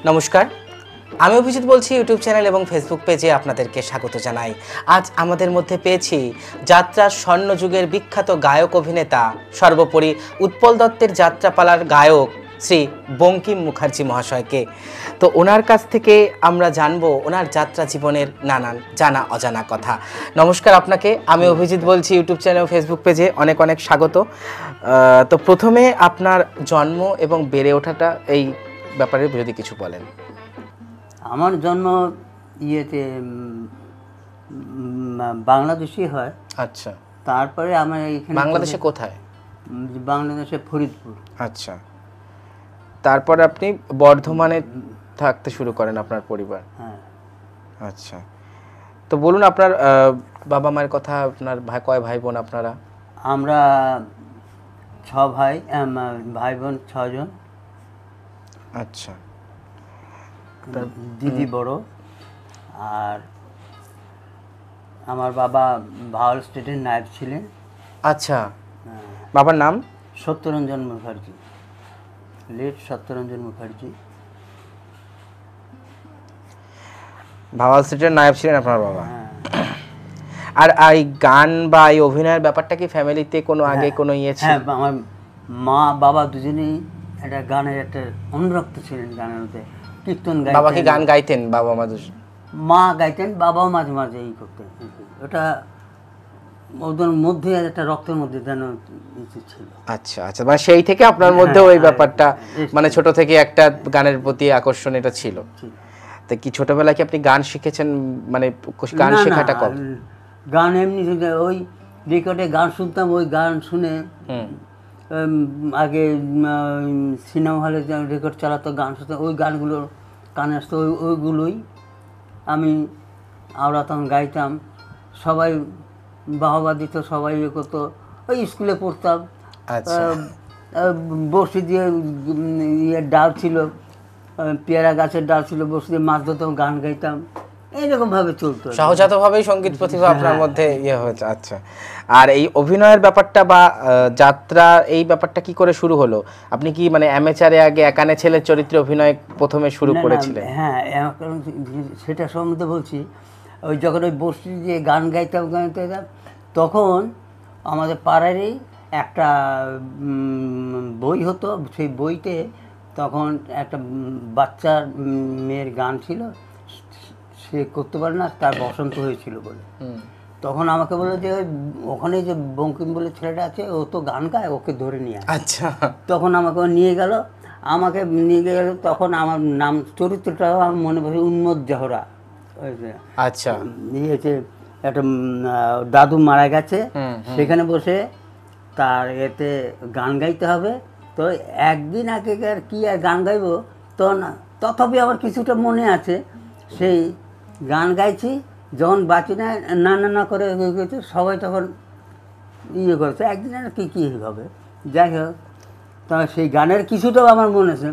নমস্কার, আমি অভিজিৎ বলছি। ইউটিউব চ্যানেল এবং ফেসবুক পেজে আপনাদেরকে স্বাগত জানাই। আজ আমাদের মধ্যে পেয়েছি যাত্রার স্বর্ণযুগের বিখ্যাত গায়ক অভিনেতা, সর্বোপরি উৎপল দত্তের যাত্রাপালার গায়ক শ্রী বঙ্কিম মুখার্জি মহাশয়কে। তো ওনার কাছ থেকে আমরা জানবো ওনার যাত্রা জীবনের নানান জানা অজানা কথা। নমস্কার আপনাকে, আমি অভিজিৎ বলছি। ইউটিউব চ্যানেল ও ফেসবুক পেজে অনেক অনেক স্বাগত। তো প্রথমে আপনার জন্ম এবং বেড়ে ওঠাটা এই ব্যাপারে যদি কিছু বলেন। আমার জন্ম বাংলাদেশি হয়। আচ্ছা, তারপরে আমার এখানে বাংলাদেশে কোথায়? বাংলাদেশে ফরিদপুর। আচ্ছা, তারপরে আপনি বর্ধমানে থাকতে শুরু করেন আপনার পরিবার। হ্যাঁ। আচ্ছা, তো বলুন আপনার বাবা মায়ের কথা। আপনার কয় ভাই বোন আপনারা? আমরা 6 ভাই, ভাই বোন 6 জন। আচ্ছা, দিদি বড়। আর আমার বাবা ভাওয়াল স্টেটের নায়ক ছিলেন। আচ্ছা, বাবার নাম? সত্যরঞ্জন মুখার্জি, লেট সত্যরঞ্জন মুখার্জি। ভাওয়াল স্টেটের নায়ক ছিলেন আপনার বাবা। আর এই গান বা এই অভিনয়ের ব্যাপারটা কি ফ্যামিলিতে কোনো আগে কোনো ইয়ে ছিল? হ্যাঁ, আমার মা বাবা দুজনেই একটা গানের একটা অনুরক্ত ছিলেন। গানের মধ্যে কীর্তন গাইতেন। বাবা কি গান গাইতেন? বাবা মা দুজন? মা গাইতেন, বাবাও মাঝে মাঝে এই করতেন। ওটা ওদের মধ্যে একটা রক্তের মধ্যে যেন ছিল। আচ্ছা আচ্ছা, মানে সেই থেকে আপনার মধ্যে ওই ব্যাপারটা, মানে ছোট থেকে একটা গানের প্রতি আকর্ষণ এটা ছিল। তো কি ছোটবেলায় কি আপনি গান শিখেছেন? মানে গান শেখাটা কবে? গান এমনি ওই রেকর্ডে গান শুনতাম, ওই গান শুনে আগে সিনেমা হলে রেকর্ড চালাতো, গান শুনতাম, ওই গানগুলো কানে আসতো, ওইগুলোই আমি তখন গাইতাম। সবাই বাহবা দিত, সবাই ইয়ে করতো। ওই স্কুলে পড়তাম, বসি দিয়ে ইয়ে ডাল ছিল, পেয়ারা গাছের ডাল ছিল, বসি দিয়ে মাছ ধরতাম, গান গাইতাম। এইরকমভাবে চলতো, সহজাতভাবেই সঙ্গীত প্রতিভা আপনার মধ্যে ইয়ে হয়েছে। আচ্ছা, আর এই অভিনয়ের ব্যাপারটা বা যাত্রা, এই ব্যাপারটা কি করে শুরু হলো? আপনি কি মানে অ্যামেচারে আগে একানে ছেলের চরিত্রে অভিনয় প্রথমে শুরু করেছিলেন? হ্যাঁ, সেটা সম্বন্ধে বলছি। ওই যখন ওই বসি দিয়ে গান গাইতাম, তখন আমাদের পাড়ারই একটা বই হতো। সেই বইতে তখন একটা বাচ্চার মেয়ের গান ছিল, সে করতে পারে না, তার বসন্ত হয়েছিল বলে। তখন আমাকে বললো যে ওখানে যে বঙ্কিম বলে ছেলেটা আছে, ও তো গান গায়, ওকে ধরে নিয়ে আসে। আচ্ছা, তখন আমাকে নিয়ে গেল। তখন আমার নাম চরিত্রটাও আমার মনে পড়ে, উন্মোদ জহরা। আচ্ছা, নিয়েছে একটা দাদু মারা গেছে, সেখানে বসে তার এতে গান গাইতে হবে। তো একদিন আগে কি আর গান গাইবো, তো তথাপি আমার কিছুটা মনে আছে। সেই গান গাইছি, যখন বাঁচি না না করে সবাই তখন ইয়ে করেছে, একদিন আর কি হবে। যাই হোক, তা সেই গানের কিছুটাও আমার মনে আছে।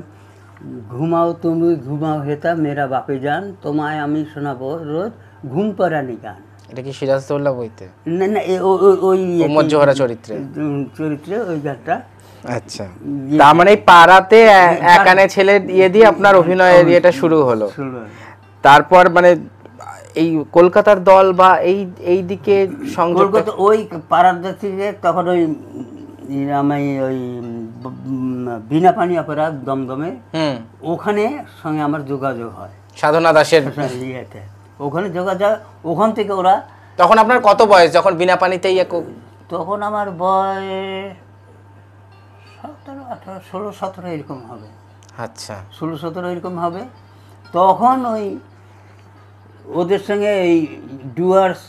ঘুমাও তুমি ঘুমাও হেতা মেরা বাপে যান, তোমায় আমি শোনাবো রোজ ঘুম পাড়ানি গান। এটা কি সিরাজদৌল্লা বইতে? না, ওই উম্মত জোহরা চরিত্রে ওই গানটা। আচ্ছা, তার মানে পাড়াতে একানে ছেলে ইয়ে দিয়ে আপনার অভিনয়ের ইয়েটা শুরু হলো। তারপর মানে এই কলকাতার দল বা এই দিকে সংযুক্ত, ওই পাড়ার থেকে তখন ওই আমি ওই বিনা পানি অপেরা দমদমে, ওখানে সঙ্গে আমার যোগাযোগ হয় সাধনা দাসের ইয়েতে। ওখানে যোগাযোগ, ওখান থেকে ওরা। তখন আপনার কত বয়স যখন বিনা পানিতে ইয়ে? তখন আমার বয়স 17, 18, 16, 17 এরকম হবে। আচ্ছা, 16, 17 এরকম হবে। তখন ওই ওদের সঙ্গে এই ডুয়ার্স,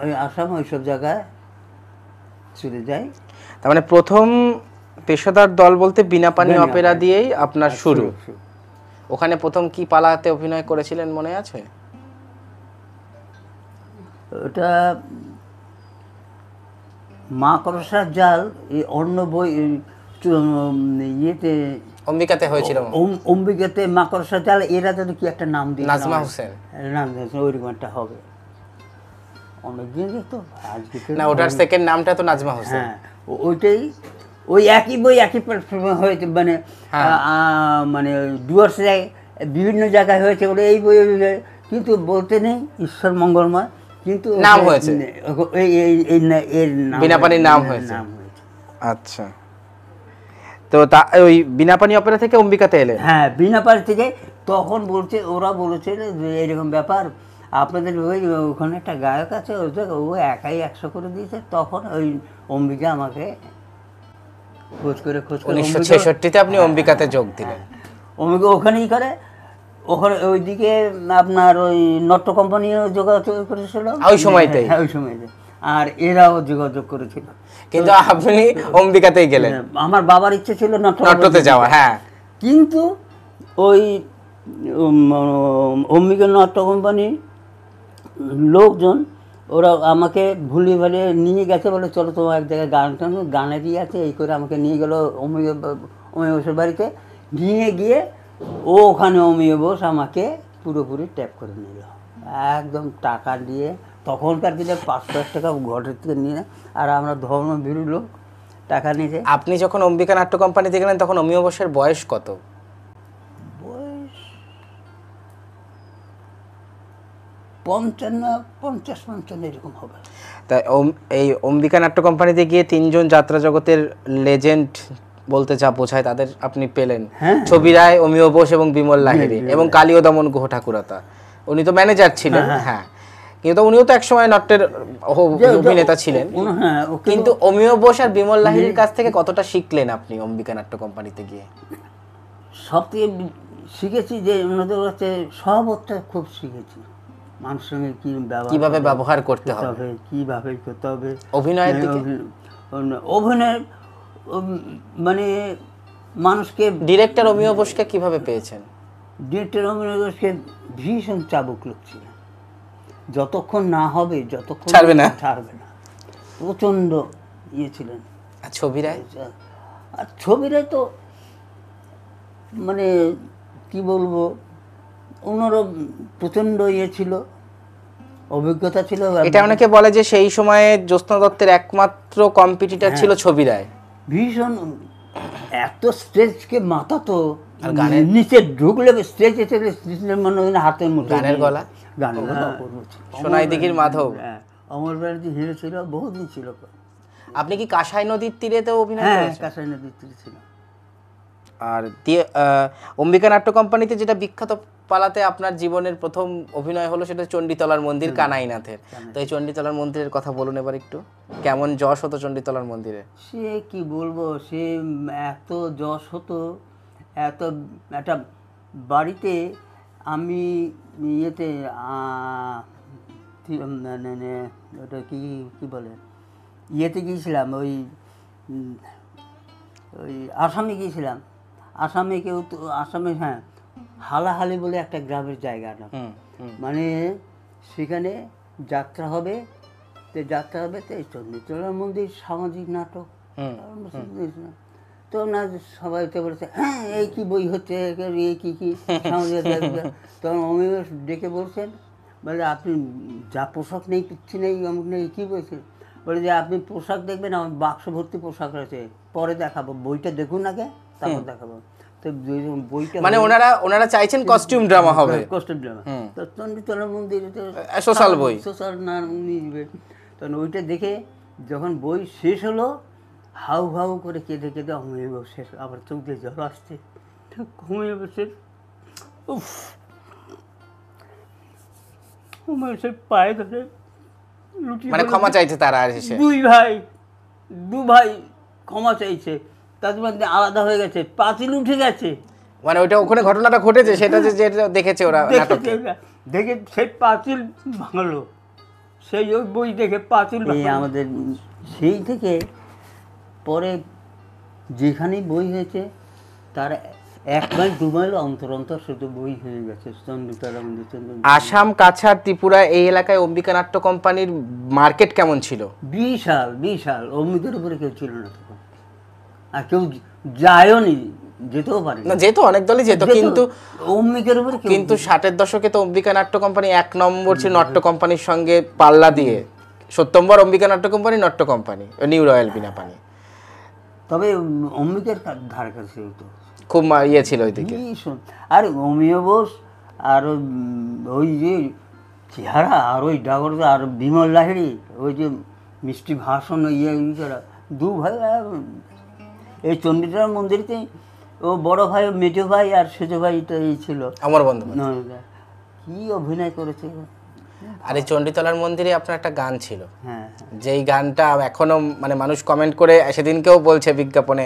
ওই আসাম, ওইসব জায়গায় চলে যায়। তার মানে প্রথম পেশাদার দল বলতে বিনা পানি অপেরা দিয়েই আপনার শুরু। ওখানে প্রথম কি পালাতে অভিনয় করেছিলেন মনে আছে? ওটা মা করসার জাল, এই অন্য বই ইয়েতে অম্বিকাতে হয়েছিল। অম্বিকাতে মা করসার জাল, এরা যদি কি একটা নাম দিয়ে, নাজমা হোসেন, ওইরকম একটা হবে। অনেকদিন তো আজকে না, ওটার সেকেন্ড নামটা তো নাজমা হোসেন। হ্যাঁ, ওইটাই, ওই একই বই একই প্ল্যাটফর্মে হয়েছে। মানে ডুয়ার্সে বিভিন্ন জায়গায় হয়েছে বলে এই বই ওই বই, কিন্তু বলতে নেই ঈশ্বর মঙ্গলময়, কিন্তু নাম হয়েছে। এর নাম বীণাপানির নাম হয়েছে। আচ্ছা, তো ওই বীণাপানি অপেরা থেকে অম্বিকাতে এলেন? হ্যাঁ, বীণাপানি থেকে। তখন বলছে, ওরা বলেছিল যে এরকম ব্যাপার, আপনাদের ওই ওখানে একটা গায়ক আছে, ও একাই 100 করে দিয়েছে। তখন ওই অম্বিকা আমাকে খোঁজ করে 1966-তে আপনি অম্বিকাতে যোগ দিলেন। অম্বিকা ওখানেই করে, ওখানে ওইদিকে আপনার ওই নট্য কোম্পানিও যোগাযোগ করেছিল ওই সময়তে। হ্যাঁ, ওই সময়তে। আর এরাও যোগাযোগ করেছিল, কিন্তু আপনি অম্বিকাতেই গেলেন। আমার বাবার ইচ্ছে ছিল নট্যতে যাওয়া। হ্যাঁ, কিন্তু ওই অম্বিকা নট্য কোম্পানি লোকজন ওরা আমাকে ভুলিয়ে ভালিয়ে নিয়ে গেছে, বলে চলো তোমার এক জায়গায় গানেরই আছে, এই করে আমাকে নিয়ে গেলো অমিয় বোসের বাড়িতে। নিয়ে গিয়ে ওখানে অমিয় বোস আমাকে পুরোপুরি ট্যাপ করে নিল একদম, টাকা দিয়ে। তখনকার দিনে 500 টাকা ঘরের থেকে নিয়ে, আর আমরা ধর্মভীরু লোক, টাকা নিয়েছে। আপনি যখন অম্বিকা নাট্য কোম্পানিতে গেলেন তখন অমিয় বোসের বয়স কত? বয়স 50 এরকম হবে। তা এই অম্বিকা নাট্য কোম্পানিতে গিয়ে 3 জন যাত্রা জগতের লেজেন্ড বলতে যা বোঝায় তাদের আপনি পেলেন। ছবি রায়, অমিয় বোস এবং বিমল লাহিড়ী এবং কালীয় দমন গুহ ঠাকুরতা। উনি তো ম্যানেজার ছিলেন। হ্যাঁ, কিন্তু উনিও তো একসময় নাট্যের অভিনেতা ছিলেন। কিন্তু অমিয় বোস আর বিমল লাহিড়ীর কাছ থেকে কতটা শিখলেন আপনি অম্বিকা নাট্য কোম্পানিতে গিয়ে? সব থেকে শিখেছি যে ওনাদের কাছে সহবতটা খুব শিখেছি, মানুষের সঙ্গে কিভাবে ব্যবহার করতে হবে, কিভাবে করতে হবে। অভিনয়ের দিকে, অভিনয় মানে মানুষকে। ডিরেক্টর অমিয় বোসকে কিভাবে পেয়েছেন? ডিরেক্টর অমিয় বোসকে ভীষণ চাবুক লোক ছিলেন, যতক্ষণ না হবে যতক্ষণ ছাড়বে না, প্রচণ্ড ইয়ে ছিলেন। আর ছবি রায়? আর ছবি রায় তো মানে কি বলবো, ওনারও প্রচণ্ড ইয়ে ছিল, অভিজ্ঞতা ছিল। এটা অনেকে বলে যে সেই সময়ে জ্যোৎস্না দত্তের একমাত্র কম্পিটিটর ছিল ছবি রায়। ভীষণ এত স্টেজকে মাথা তো নিচে ঢুকলে স্টেজে চলে মনে হয় হাতের মধ্যে। গানের গলা, সোনাই দিঘির মাধব, অমর ব্যানার্জি হিরো ছিল, বহুদিন ছিল। আপনি কি কাঁসাই নদীর তীরেতে অভিনয় করেছেন? হ্যাঁ, কাঁসাই নদীর তীরে ছিল। আর অম্বিকা নাট্য কোম্পানিতে যেটা বিখ্যাত পালাতে আপনার জীবনের প্রথম অভিনয় হলো, সেটা চণ্ডীতলার মন্দির কানাইনাথের। তো এই চণ্ডীতলার মন্দিরের কথা বলুন এবার একটু। কেমন যশ হতো চণ্ডীতলার মন্দিরে? সে কি বলবো, সে এত যশ হতো, এত একটা বাড়িতে আমি ইয়েতে ওটা কি বলে, ইয়েতে গিয়েছিলাম, ওই আসামে গিয়েছিলাম। আসামে হ্যাঁ, হালাহালি বলে একটা গ্রামের জায়গা না, মানে সেখানে যাত্রা হবে। তো এই চণ্ডীতলার মন্দির সামাজিক নাটক। তো না সবাই তো বলেছে, হ্যাঁ এই কি বই হচ্ছে, এই কি সামাজিক। তখন অমিয় ডেকে বলছেন, বলে আপনি যা পোশাক নেই, কিচ্ছু নেই, অমুক নেই, কী বলছেন? বলে যে আপনি পোশাক দেখবেন, আমার বাক্স ভর্তি পোশাক রয়েছে, পরে দেখাবো, বইটা দেখুন আগে, তারপর দেখাবো। তো বইটা মানে ওনারা চাইছেন কস্টিউম ড্রামা হবে, কস্টিউম ড্রামা। তো চণ্ডীতলার মন্দিরে তো সোশ্যাল বই, সোশ্যাল না নিবে। তখন ওইটা দেখে যখন বই শেষ হলো, হাউ হাউ করে কেঁদে কেঁদে অমিয় শেষ, আবার চোখ দিয়ে জল আসছে। অমিয় শেষ, উফ, সে পায়ে ধরে মানে ক্ষমা চাইছে তারা। আর দু ভাই ক্ষমা চাইছে, তাদের মধ্যে আলাদা হয়ে গেছে, পাঁচিল উঠে গেছে। মানে ওইটা ওখানে ঘটনাটা ঘটেছে, সেটা যেটা দেখেছে ওরা নাটকে, দেখে সেই পাঁচিল ভাঙলো, সেই ওই বই দেখে পাঁচিল আমাদের। সেই থেকে পরে যেখানেই বই হয়েছে তার 1 মাইল 2 মাইল অন্তর অন্তর শুধু বই হয়ে গেছে। আসাম, কাছাড়, ত্রিপুরা এই এলাকায় অম্বিকা নাট্য কোম্পানির মার্কেট কেমন ছিল? বিশাল। অম্বিকার উপরে কেউ ছিল না তখন, আর কেউ যায়ও নি, যেতেও পারে না। যেত, অনেক দলই যেত, কিন্তু অম্বিকার উপরে। কিন্তু 60-এর দশকে তো অম্বিকা নাট্য কোম্পানি 1 নম্বর ছিল নট্য কোম্পানির সঙ্গে পাল্লা দিয়ে। 70 অম্বিকা নাট্য কোম্পানি, নট্য কোম্পানি, নিউ রয়্যাল বীণাপানি। তবে অম্বিকার ধার কাছে হতো, খুব ইয়ে ছিল ওইদিকে। ভীষণ। আর অমিয় বোস আর ওই যে চেহারা, আর ওই ডাগর আর বিমল লাহিড়ী, ওই যে মিষ্টি ভাষণ ইয়ে করা, দু ভাই। এই চণ্ডীতলা মন্দিরতে ও বড় ভাই, মেজো ভাই আর সেজো ভাইটা এই ছিল অমর বন্দ্যোপাধ্যায়। কি অভিনয় করেছে। আর এই চণ্ডীতলার মন্দিরে আপনার একটা গান ছিল, হ্যাঁ, যেই গানটা এখনো মানে মানুষ কমেন্ট করে সেদিনকেও বলছে বিজ্ঞাপনে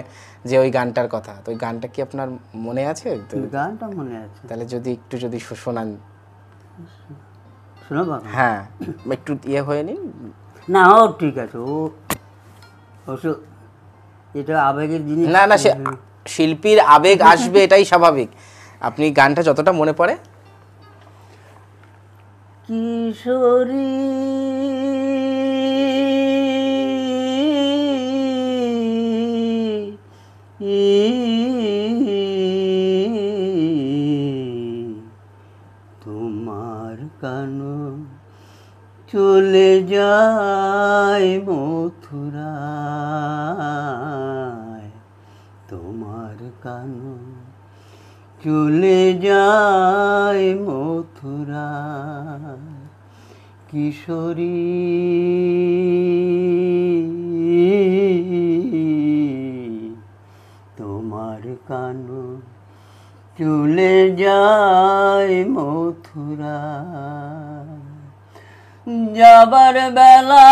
যে ওই গানটার কথা, তো ওই গানটা কি আপনার মনে আছে? গানটা মনে আছে, তাহলে যদি একটু যদি শোনান। শোনো বাবা। হ্যাঁ, একটু ইয়ে হয়ে নিন না, ও ঠিক আছে, ও অবশ্য এটা আবেগের জিনিস। না না, সে শিল্পীর আবেগ আসবে, এটাই স্বাভাবিক। আপনি গানটা যতটা মনে পড়ে। কিশোরী তোমার কানো চলে যায় মথুরায়, তোমার কানো চলে যায় মথুরায়, কিশোরী তোমার কানো চলে যায় মথুরায়, যাবার বেলা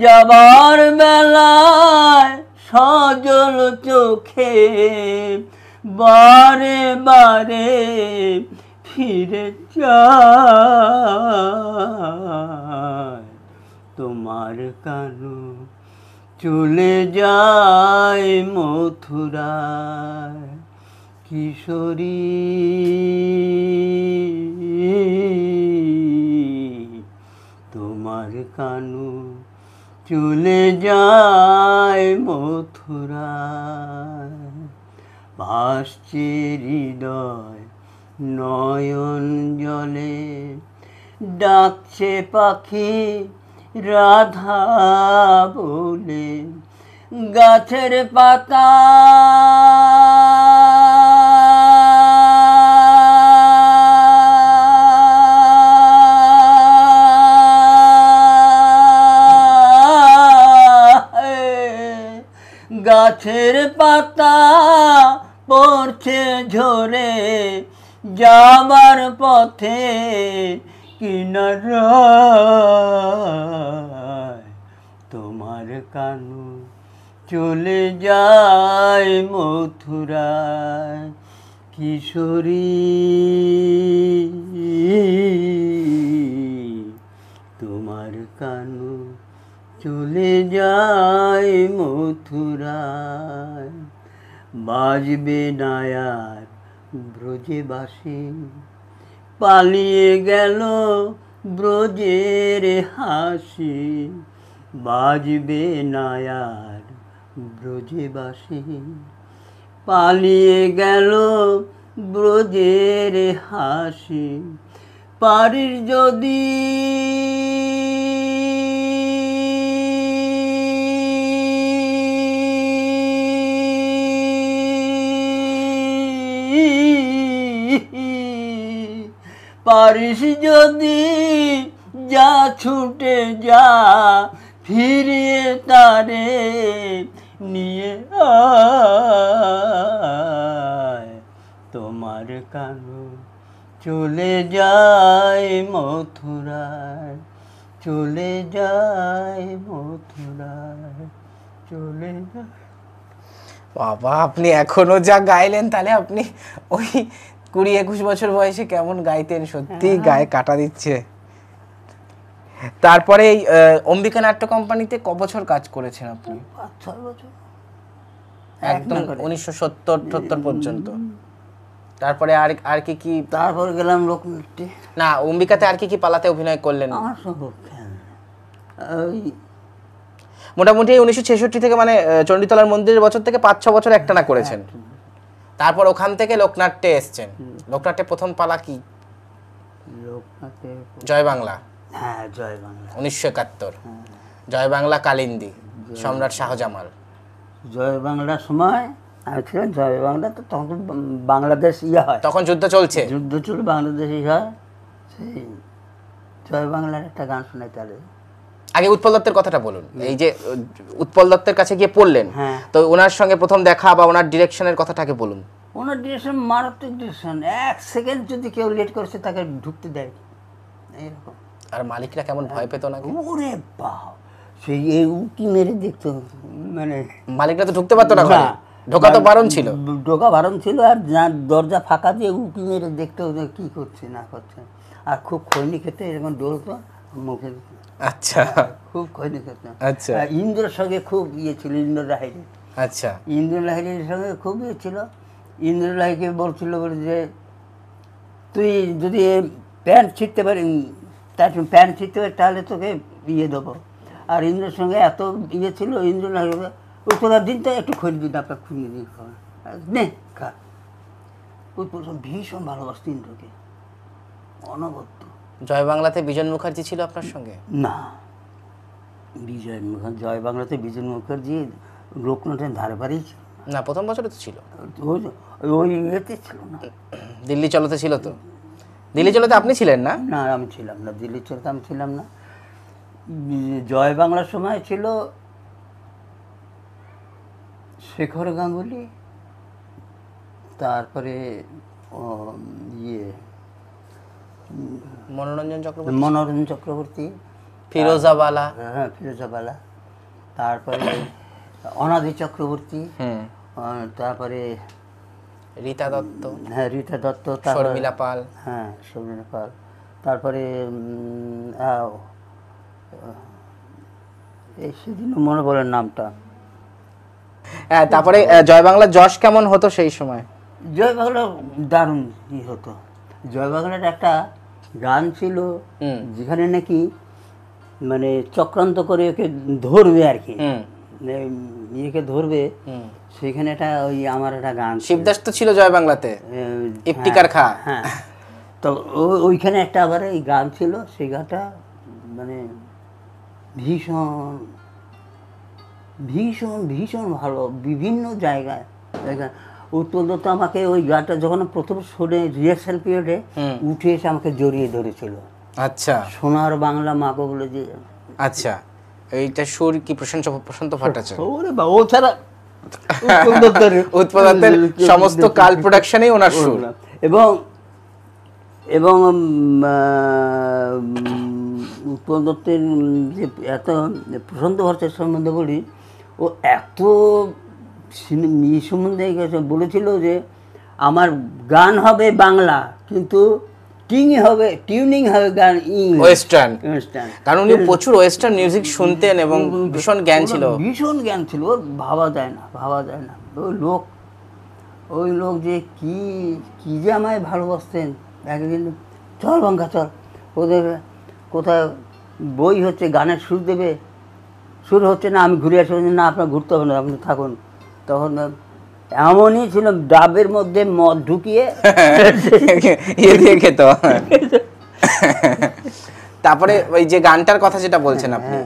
যাবার বেলায় সজল চোখে বারে বারে ফিরে যায়, তোমার কানো চলে যায় মথুরায়, কিশোরী তোমার কানো চলে যায় মথুরায়, ভাসছে হৃদয় নয়ন জলে, ডাকছে পাখি রাধা বলে, গাছের পাতা গাছের পাতা পড়ছে ঝরে, যাবার পথে কিনারায়, তোমার কানো চলে যায় মথুরায়, কিশোরী তোমার কানো চলে যায় মথুরায়, বাজবে না আর ব্রজে বাঁশি, পালিয়ে গেল ব্রজের হাসি, বাজবে না আর ব্রজে বাঁশি, পালিয়ে গেল ব্রজের হাসি, পারিস যদি পারিস যদি যা ছুটে যা, ফিরিয়ে তারে নিয়ে আয়, তোমার কানো চলে যায় মথুরায়, চলে যায় মথুরায়, চলে যায়। বাবা, আপনি এখনো যা গাইলেন, তাহলে আপনি ওই 20-21 বছর বয়সে কেমন গাইতেন, সত্যি গায়ে কাটা দিচ্ছে। তারপরে এই অম্বিকা নাট্য কোম্পানিতে ক বছর কাজ করেছেন আপনি? 5-6 বছর, একদম 1970-78 পর্যন্ত। তারপরে আর কি কি? তারপর গেলাম লোকনৃত্যে। না, অম্বিকাতে আর কি কি পালাতে অভিনয় করলেন? আমার সব ওই মোটামুটি 1966 থেকে মানে চণ্ডীতলার মন্দিরের বছর থেকে 5-6 বছর একটানা করেছেন। তারপর ওখান থেকে লোকনাট্যে এসেছেন। লোকনাট্যে প্রথম পালা কি? লোকনাথে জয় বাংলা। হ্যাঁ, জয় বাংলা 1971। জয় বাংলা কালিন্দী, সম্রাট শাহজামাল। জয় বাংলার সময় আমি ছিলাম। জয় বাংলা তো তখন বাংলাদেশ হয়, তখন যুদ্ধ চলছে। যুদ্ধ চলে বাংলাদেশই হয়। সেই জয় বাংলার একটা গান শোনাই তাহলে। আগে উৎপল দত্তের কথাটা বলুন। এই যে উৎপল দত্তের কাছে গিয়ে পড়লেন, হ্যাঁ, তো ওনার সঙ্গে প্রথম দেখা বা ওনার ডিরেকশনের কথাটাকে বলুন। ওনার ডিরেকশন মারাত্মক ডিরেকশন। 1 সেকেন্ড যদি কেউ লেট করছে তাকে ঢুকতে দেয় এরকম। আর মালিকরা কেমন ভয় পেত না? ওরে বাপ, সেই এই উঁকি মেরে দেখতো, মানে মালিকরা তো ঢুকতে পারতো না ঘরে, ঢোকা তো বারণ ছিল। ঢোকা বারণ ছিল, আর দরজা ফাঁকা দিয়ে উঁকি মেরে দেখতো যে কী করছে না করছে। আর খুব খৈনি খেতে এরকম ডলতো মুখে। আচ্ছা, খুব খৈনি খেতে। আচ্ছা। আর ইন্দ্রর সঙ্গে খুব ইয়ে ছিল, ইন্দ্র লাহিড়ী। আচ্ছা, ইন্দ্র লাহিড়ীর সঙ্গে খুব ইয়ে ছিল। ইন্দ্র লাহিড়ীকে বলছিল বলে যে তুই যদি প্যান্ট ছিঁড়তে পারি, তার প্যান্ট ছিঁড়তে পারি তাহলে তোকে ইয়ে দেবো। আর ইন্দ্রের সঙ্গে এত ইয়ে ছিল, ইন্দ্র লাহিড়ী ওই তোরা দিন তো একটু খৈনি দিন, আপনার খুঁজে দিন খাওয়া নে খা। ওই ভীষণ ভালোবাসত ইন্দ্রকে, অনবদ্য। জয় বাংলাতে বিজন মুখার্জি ছিল আপনার সঙ্গে? না, বিজয় মুখার্জি জয় বাংলাতে বিজন মুখার্জি লোকনাথের ধারে বাড়িই ছিল না, প্রথম বছরে তো ছিল। ওই ইয়েতে ছিল না। দিল্লি চলোতে ছিল তো? দিল্লি চলোতে আপনি ছিলেন না? না, আমি ছিলাম না, দিল্লি চলতে আমি ছিলাম না। জয় বাংলার সময় ছিল শেখর গাঙ্গুলি, তারপরে ইয়ে মনোরঞ্জন চক্রবর্তী, মনোরঞ্জন চক্রবর্তী, ফিরোজাবালা। হ্যাঁ, ফিরোজাবালা, তারপরে অনাদি চক্রবর্তী, তারপরে রীতা দত্ত। হ্যাঁ, রীতা দত্ত, শর্মিলা পাল। হ্যাঁ, শর্মিলা পাল, তারপরে এই সেদিন মনে পড়ে নামটা। হ্যাঁ, তারপরে জয় বাংলা যশ কেমন হতো সেই সময়? জয় বাংলা দারুণ ই হতো। জয় বাংলার একটা গান ছিল যেখানে নাকি মানে চক্রান্ত করে ওকে ধরবে আর কি, ইয়েকে ধরবে, সেখানে একটা ওই আমার একটা গান। শিবদাস তো ছিল জয় বাংলাতে, ইফতিকার খা। হ্যাঁ, তো ওইখানে একটা আবার এই গান ছিল, সেই গানটা মানে ভীষণ ভীষণ ভীষণ ভালো। বিভিন্ন জায়গায় উৎপল দত্ত আমাকে ওই গানটা যখন প্রথম শুনে রিহার্সাল পিরিয়ডে উঠে এসে আমাকে জড়িয়ে ধরেছিল। আচ্ছা, সোনার বাংলা মাগো বলে যে। আচ্ছা, এইটা সুর কি প্রশান্ত ভট্টাচার্য? ওরে বা, ও ছাড়া উৎপল দত্তের সমস্ত কাল প্রোডাকশনেই ওনার সুর। এবং এবং উৎপল দত্তের যে এত প্রশান্ত ভট্টাচার্য সম্বন্ধে বলি, ও এত সম্বন্ধে বলেছিল যে আমার গান হবে বাংলা, কিন্তু টিউনিং হবে গান ওয়েস্টার্ন। কারণ উনি প্রচুর ওয়েস্টার্ন মিউজিক শুনতেন এবং ভীষণ জ্ঞান ছিল। ওর ভাবা যায় না। ওই লোক যে কি যে আমায় ভালোবাসতেন। একদিন চল বাঙ্কা চল, ওদের কোথায় বই হচ্ছে, গানের সুর দেবে, সুর হচ্ছে না, আমি ঘুরে আসি। না, আপনার ঘুরতে হবে না, আপনি থাকুন। তখন এমনই ছিল, ডাবের মধ্যে মদ ঢুকিয়ে দিয়ে খেত। তারপরে ওই যে গানটার কথা যেটা বলছেন আপনি,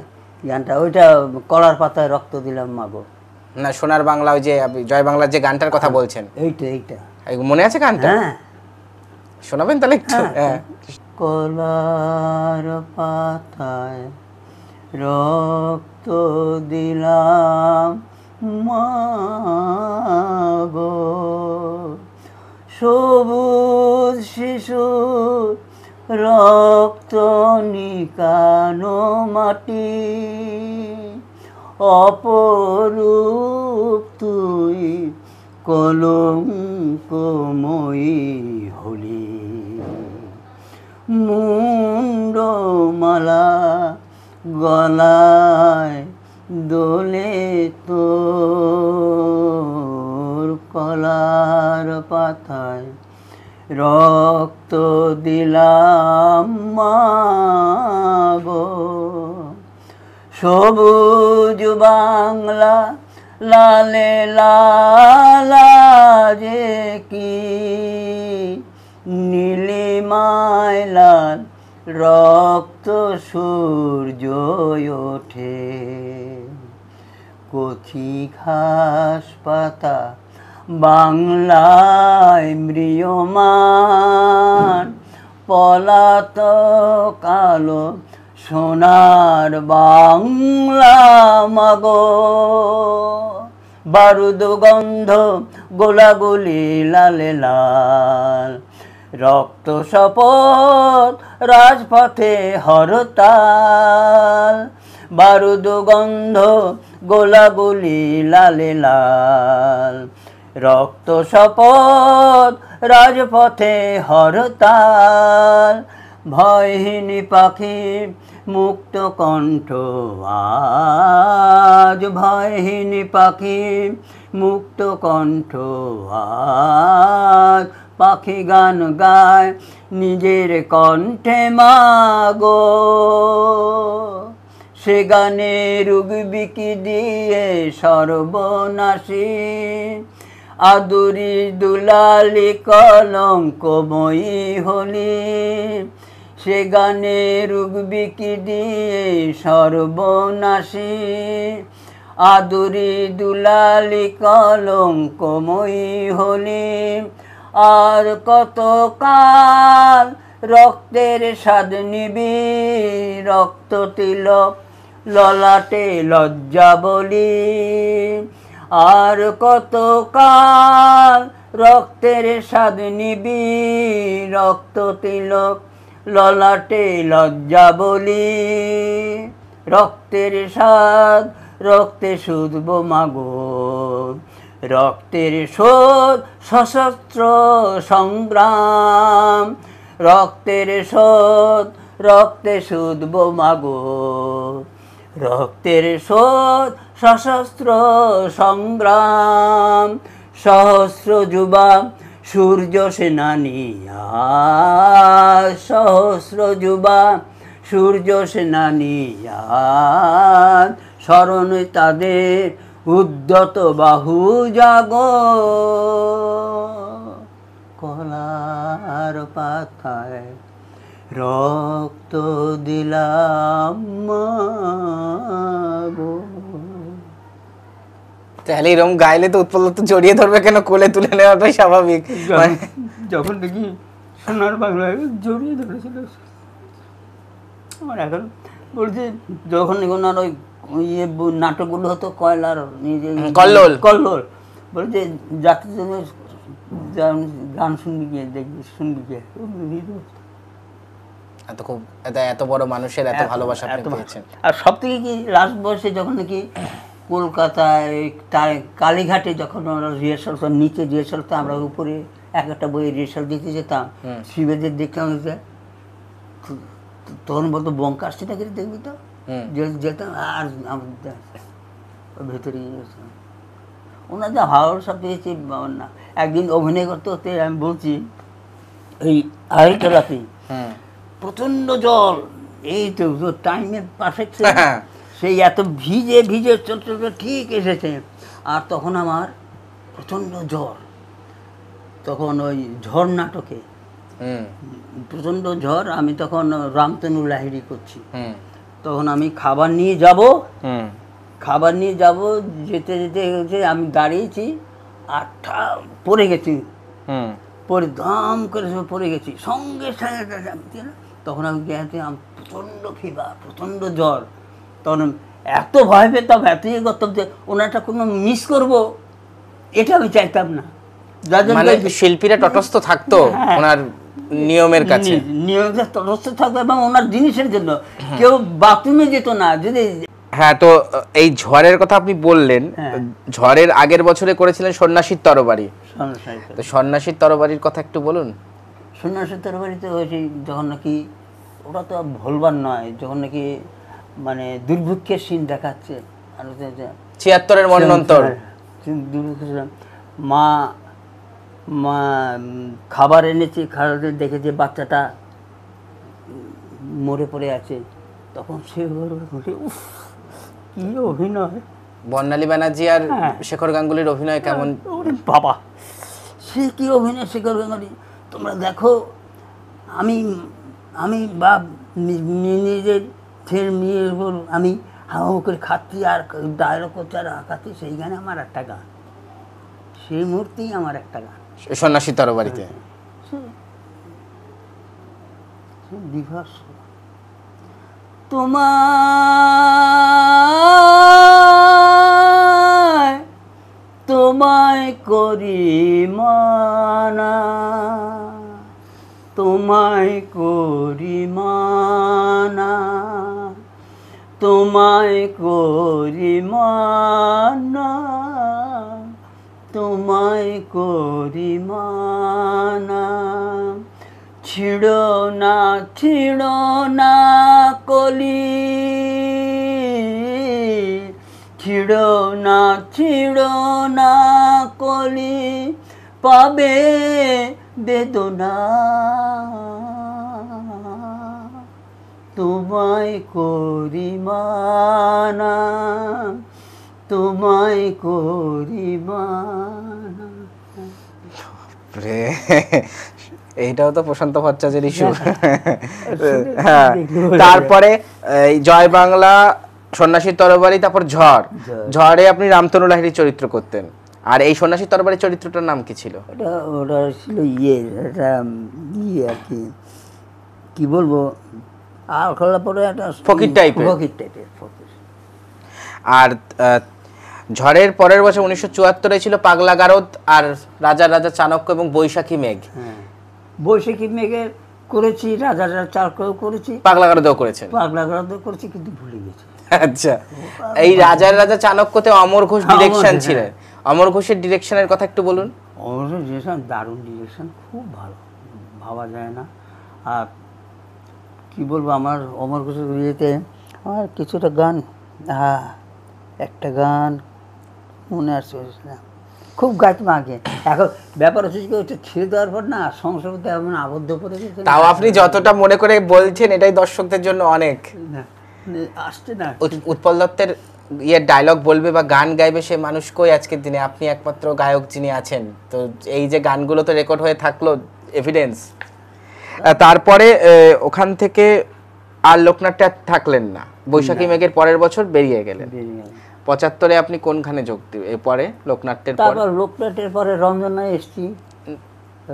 গানটা ওইটা কলার পাতায় রক্ত দিলাম মাগো। না, সোনার বাংলা, ওই যে জয় বাংলার যে গানটার কথা বলছেন, এইটা মনে আছে গানটা? হ্যাঁ, শোনাবেন তাহলে একটু? কলার পাতায় রক্ত দিলাম মাগো, সবুজ শিশুর রক্ত নিকানো মাটি, অপরূপ তুই কলঙ্কময়ী হলি, মুন্ডমালা গলায় দোলে তোর, কলার পাতায় রক্ত দিলাম মাগো, সবুজ বাংলা লালে লালা যে কি নীলিমায় লাল রক্ত সূর্য ওঠে, কচি ঘাস পাতা বাংলায় ম্রিয়মান, পলাতক কালো সোনার বাংলা মাগো। বারুদ গন্ধ গোলাগুলি লালে লাল, রক্ত শপথ রাজপথে হরতাল। বারুদ গন্ধ গোলাগুলি লালে লাল, রক্ত শপথ রাজপথে হরতাল। ভয়হীনী পাখি মুক্ত কণ্ঠ আজ, ভয়হীনী পাখি মুক্ত কণ্ঠ আজ। পাখি গান গায় নিজের কণ্ঠে মাগো, সে গানে রুগবিকি দিয়ে সর্বনাশী। আদুরি দুলালি কলঙ্কময়ী হলি, সে গানে রুগবিকি দিয়ে সর্বনাশী। আদুরি দুলালি কলঙ্কময়ী হলি, আর কতকাল রক্তের স্বাদ নিবি। রক্ত তিলক ললাটে লজ্জা বলি, আর কতকাল রক্তের স্বাদ নিবি। রক্ত তিলক ললাটে লজ্জা বলি, রক্তের স্বাদ রক্তে শুধবো মাগো। রক্তের শোধ সশস্ত্র সংগ্রাম, রক্তের শোধ রক্তে শুধবো মাগো। রক্তের শোধ সশস্ত্র সংগ্রাম। সহস্র যুবা সূর্য সেনানী আজ, সহস্র যুবা সূর্য সেনানী আজ। স্মরণে তাদের উদ্যত বাহু জাগো, কলার পাতায় রক্ত দিলাম মাগো। তাহলে এরকম গাইলে তো উৎপল দত্ত জড়িয়ে ধরবে কেন, কোলে তুলে নেওয়াটাই স্বাভাবিক। যখন দেখি সোনার বাংলায় জড়িয়ে ধরেছিল আমার। এখন বলছে যখন ওনার ওই ইয়ে নাটকগুলো হতো কয়লার কল্লোল কল্লোল, বলছে জাতির জন্য গান শুনবি গিয়ে, দেখবি শুনবি গিয়ে। এত খুব এত বড় মানুষের এত ভালোবাসা আপনি পেয়েছেন। আর সব থেকে কি লাস্ট বয়সে যখন নাকি কলকাতায় কালীঘাটে যখন ওরা রিহার্সাল, নিচে রিহার্সাল তো আমরা উপরে একটা বইয়ের রিহার্সাল দিতে যেতাম, শিবেদের দেখলাম তখন বলতো বঙ্কা আসছে নাকি দেখবি তো, যেতাম আর ভেতরে ওনার যা হাওয়ার সব পেয়েছি না। একদিন অভিনয় করতে করতে আমি বলছি এই আড়াইটা রাতে প্রচণ্ড জল, এই তো টাইমের পারফেক্ট, সেই এত ভিজে ভিজে ঠিক এসেছে। আর তখন আমার প্রচণ্ড জ্বর, তখন ওই ঝড় নাটকে প্রচণ্ড ঝড়, আমি তখন রামতনু লাহিড়ী করছি। তখন আমি খাবার নিয়ে যাব, যেতে যেতে হচ্ছে আমি দাঁড়িয়েছি আর পড়ে গেছি, পরে দাম করে পড়ে গেছি সঙ্গে সঙ্গে। তখন আমি গেছি, প্রচণ্ড ফিভার, প্রচণ্ড জ্বর। তখন এত ভয় পেতাম, এত ইয়ে করতাম যে ওনারটা কোনো মিস করবো এটা আমি চাইতাম না। মানে শিল্পীরা তটস্থ থাকতো ওনার নিয়মের কাছে, নিয়মটা তটস্থ থাকতো এবং ওনার জিনিসের জন্য কেউ বাথরুমে যেত না। যদি হ্যাঁ, তো এই ঝড়ের কথা আপনি বললেন, ঝড়ের আগের বছরে করেছিলেন সন্ন্যাসীর তরবারি, তো সন্ন্যাসীর তরবারির কথা একটু বলুন। সন্ন্যাসীর তরবারিতে হয়েছে যখন নাকি, ওটা তো ভুলবার নয়, যখন নাকি মানে দুর্ভিক্ষের সিন দেখাচ্ছে, আর ৭৬-এর মন্বন্তর, মা মা খাবার এনেছে, খাবার দেখেছে বাচ্চাটা মরে পড়ে আছে, তখন সে উফ কি অভিনয়, বর্ণালী ব্যানার্জি আর শেখর গাঙ্গুলির অভিনয় কেমন? ওরে বাবা, সে কি অভিনয় শেখর গাঙ্গুলি! তোমরা দেখো, আমি আমি বা নিজের ছেলে মেয়ের উপর আমি হাওয়া করে খাচ্ছি আর ডায়লগ করছি আর আঁকাচ্ছি, সেই গানে আমার একটা গান, সেই মুহূর্তেই আমার একটা গান, সন্ন্যাসী তরবারিতে। দিবস তোমায় তোমায় করি মানা, তোমায় করি মানা, তোমায় করি মানা, তোমায় করি মানা, ছিড়ো না কলি, ছিড়ো না কলি, পাবে বেদনা, তোমায় করি মানা, তোমায় করি মানা। এইটাও তো প্রশান্ত ভট্টাচার্যের ইস্যু। হ্যাঁ, তারপরে এই জয় বাংলা, সন্ন্যাসীর তরবারি, তারপর ঝড়। ঝড়ে আপনি রামতনু লাহিড়ী চরিত্র করতেন, আর এই সন্ন্যাসীর তরবারি চরিত্রটার নাম কি ছিল? ওটা ছিল এটা আর কি, কি বলবো, আর খেলার পরে একটা ফকির টাইপের। ফকির। আর ঝড়ের পরের বছর 1974 ছিল পাগলা গারদ আর রাজা চাণক্য এবং বৈশাখী মেঘ। হ্যাঁ, বৈশাখী মেঘের করেছি, রাজা চাণক্যও করেছি, পাগলা গারদও করেছেন। পাগলা গারদও করেছি, কিন্তু ভুলে গেছি। আচ্ছা, এই রাজা চাণক্যতে অমর ঘোষ ডিরেকশন ছিলেন। অমর ঘোষের ডিরেকশনের কথা একটু বলুন। অমর ঘোষ ডিরেকশন, দারুণ ডিরেকশন, খুব ভালো, ভাবা যায় না। আর কি বলবো, আমার অমর ঘোষের ইয়েতে আমার কিছুটা গান, একটা গান মনে আসছে না, খুব গাইতাম আগে। এখন ব্যাপার হচ্ছে কি, ওটা ছেড়ে দেওয়ার পর না সংসার করতে এমন আবদ্ধ করে গেছে। তাও আপনি যতটা মনে করে বলছেন এটাই দর্শকদের জন্য অনেক। আসছে না। উৎপল দত্তের ইয়ের ডায়লগ বলবে বা গান গাইবে সে মানুষ কই আজকের দিনে? আপনি একমাত্র গায়ক যিনি আছেন, তো এই যে গানগুলো তো রেকর্ড হয়ে থাকলো, এভিডেন্স। তারপরে ওখান থেকে আর লোকনাট্যে থাকলেন না, বৈশাখী মেঘের পরের বছর বেরিয়ে গেলেন। 75-এ আপনি কোনখানে যোগ দিবেন এরপরে লোকনাট্যের পর? তারপর লোকনাট্যের পরে রঞ্জনায় এসেছি,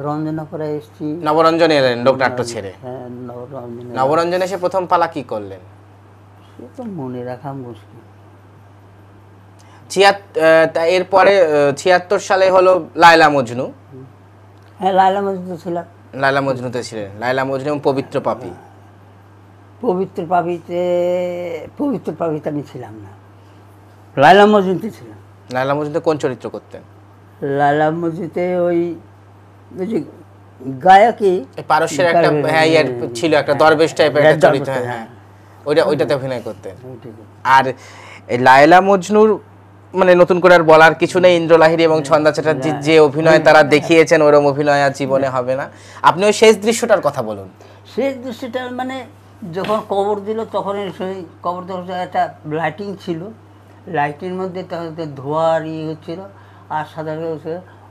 রঞ্জনা করে এসেছি, নবরঞ্জনে এলেন লোকনাট্য ছেড়ে। হ্যাঁ, নবরঞ্জনে এসে প্রথম পালা কি করলেন? সে তো মনে রাখা মুশকিল। এরপরে 76 সালে হলো লায়লা মজনু। হ্যাঁ, লায়লা মজনু ছিলাম, লায়লা মজনুতে ছিলেন, লায়লা মজনু এবং পবিত্র পাপী। পবিত্র পাপিতে আমি ছিলাম না, লায়লা মজনুতে ছিলাম। লায়লা মজনুতে কোন চরিত্র করতেন? লায়লা মজনুতে ওই যে গায়কই পারস্যের একটা, হ্যাঁ, ইয়ার ছিল একটা দরবেশ টাইপের একটা চরিত্র। হ্যাঁ, ওইটাতে অভিনয় করতেন। আর লায়লা মজনুর মানে নতুন করে আর বলার কিছু নেই, ইন্দ্র লাহিড়ী এবং ছন্দা চ্যাটার্জির যে অভিনয় তারা দেখিয়েছেন, ওরকম অভিনয় আর জীবনে হবে না। আপনি ওই শেষ দৃশ্যটার কথা বলুন। শেষ দৃশ্যটা মানে যখন কবর দিল, তখন সেই কবর দেওয়ার একটা লাইটিং ছিল, লাইটের মধ্যে ধোঁয়ার ইয়ে হচ্ছিল, আর সাধারণত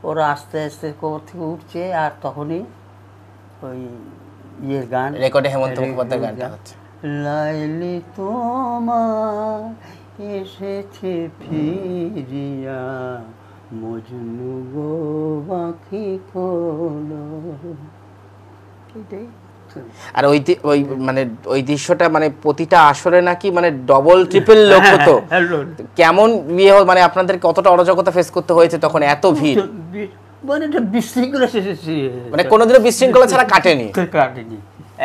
ওরা আস্তে আস্তে কবর থেকে উঠছে, আর তখনই ওই ইয়ের গান, রেকর্ডে হেমন্ত মুখোপাধ্যায়ের গানটা হচ্ছে, লাইলি তোমার এসেছে ফিরিয়া, মজনু গো বাকি খোলো। এটাই। আর ওই মানে ওই দৃশ্যটা মানে প্রতিটা আসরে নাকি মানে ডবল ট্রিপল লোক হতো, কেমন ইয়ে, মানে আপনাদের কতটা অরাজকতা ফেস করতে হয়েছে তখন, এত ভিড়, মানে এটা বিশৃঙ্খলা, মানে কোনোদিনও বিশৃঙ্খলা ছাড়া কাটেনি,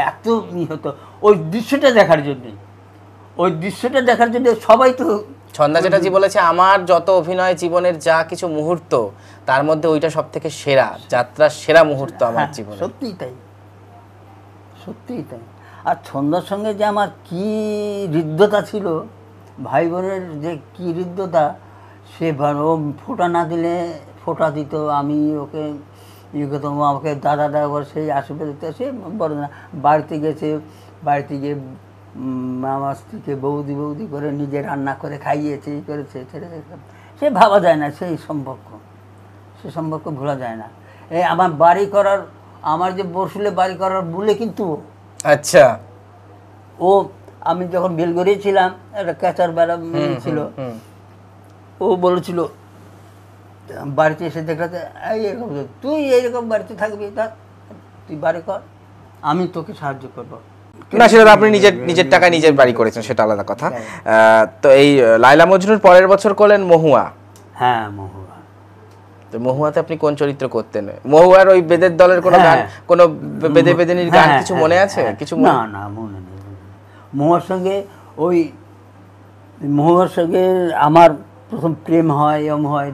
এত হতো ওই দৃশ্যটা দেখার জন্য, সবাই তো। ছন্দা চ্যাটার্জি বলেছে, আমার যত অভিনয় জীবনের যা কিছু মুহূর্ত, তার মধ্যে ওইটা সব থেকে সেরা, যাত্রার সেরা মুহূর্ত আমার জীবনে। সত্যিই তাই, সত্যিই তাই। আর ছন্দার সঙ্গে যে আমার কি হৃদ্যতা ছিল, ভাই বোনের যে কি হৃদ্যতা, সে ও ফোঁটা না দিলে ফোঁটা দিত, আমি ওকে ইয়ে করতাম, আমাকে দাদা করে সেই আশেপাশে দিতে, সে বড় না, বাড়িতে গেছে, বাড়িতে গিয়ে মামা স্ত্রীকে বৌদি বৌদি করে নিজে রান্না করে খাইয়েছে, এই করেছে, সে ভাবা যায় না, সেই সম্পর্ক, সে সম্পর্ক ভোলা যায় না। এই আমার বাড়ি করার, আমার যে বসলে বাড়ি করার বলে কিন্তু আচ্ছা, ও আমি যখন বেলগড়ি ছিলাম, একটা ক্যাচার বেড়া ছিল, ও বলেছিল বাড়িতে এসে দেখলাতে, এইরকম তুই এইরকম বাড়িতে থাকবি, তুই বাড়ি কর, আমি তোকে সাহায্য করবো। না, সেটা তো আপনি নিজের টাকায় নিজের বাড়ি করেছেন, সেটা আলাদা কথা। তো এই লায়লা মজনুর পরের বছর করলেন মহুয়া। হ্যাঁ, মহুয়া। তো মহুয়াতে আপনি কোন চরিত্র করতেন? মহুয়ার ওই বেদের দলের কোনো গান, কোনো বেদে বেদেনির গান কিছু মনে আছে? কিছু না না, মনে নেই। মহুয়ার সঙ্গে আমার প্রথম প্রেম হয়, হয়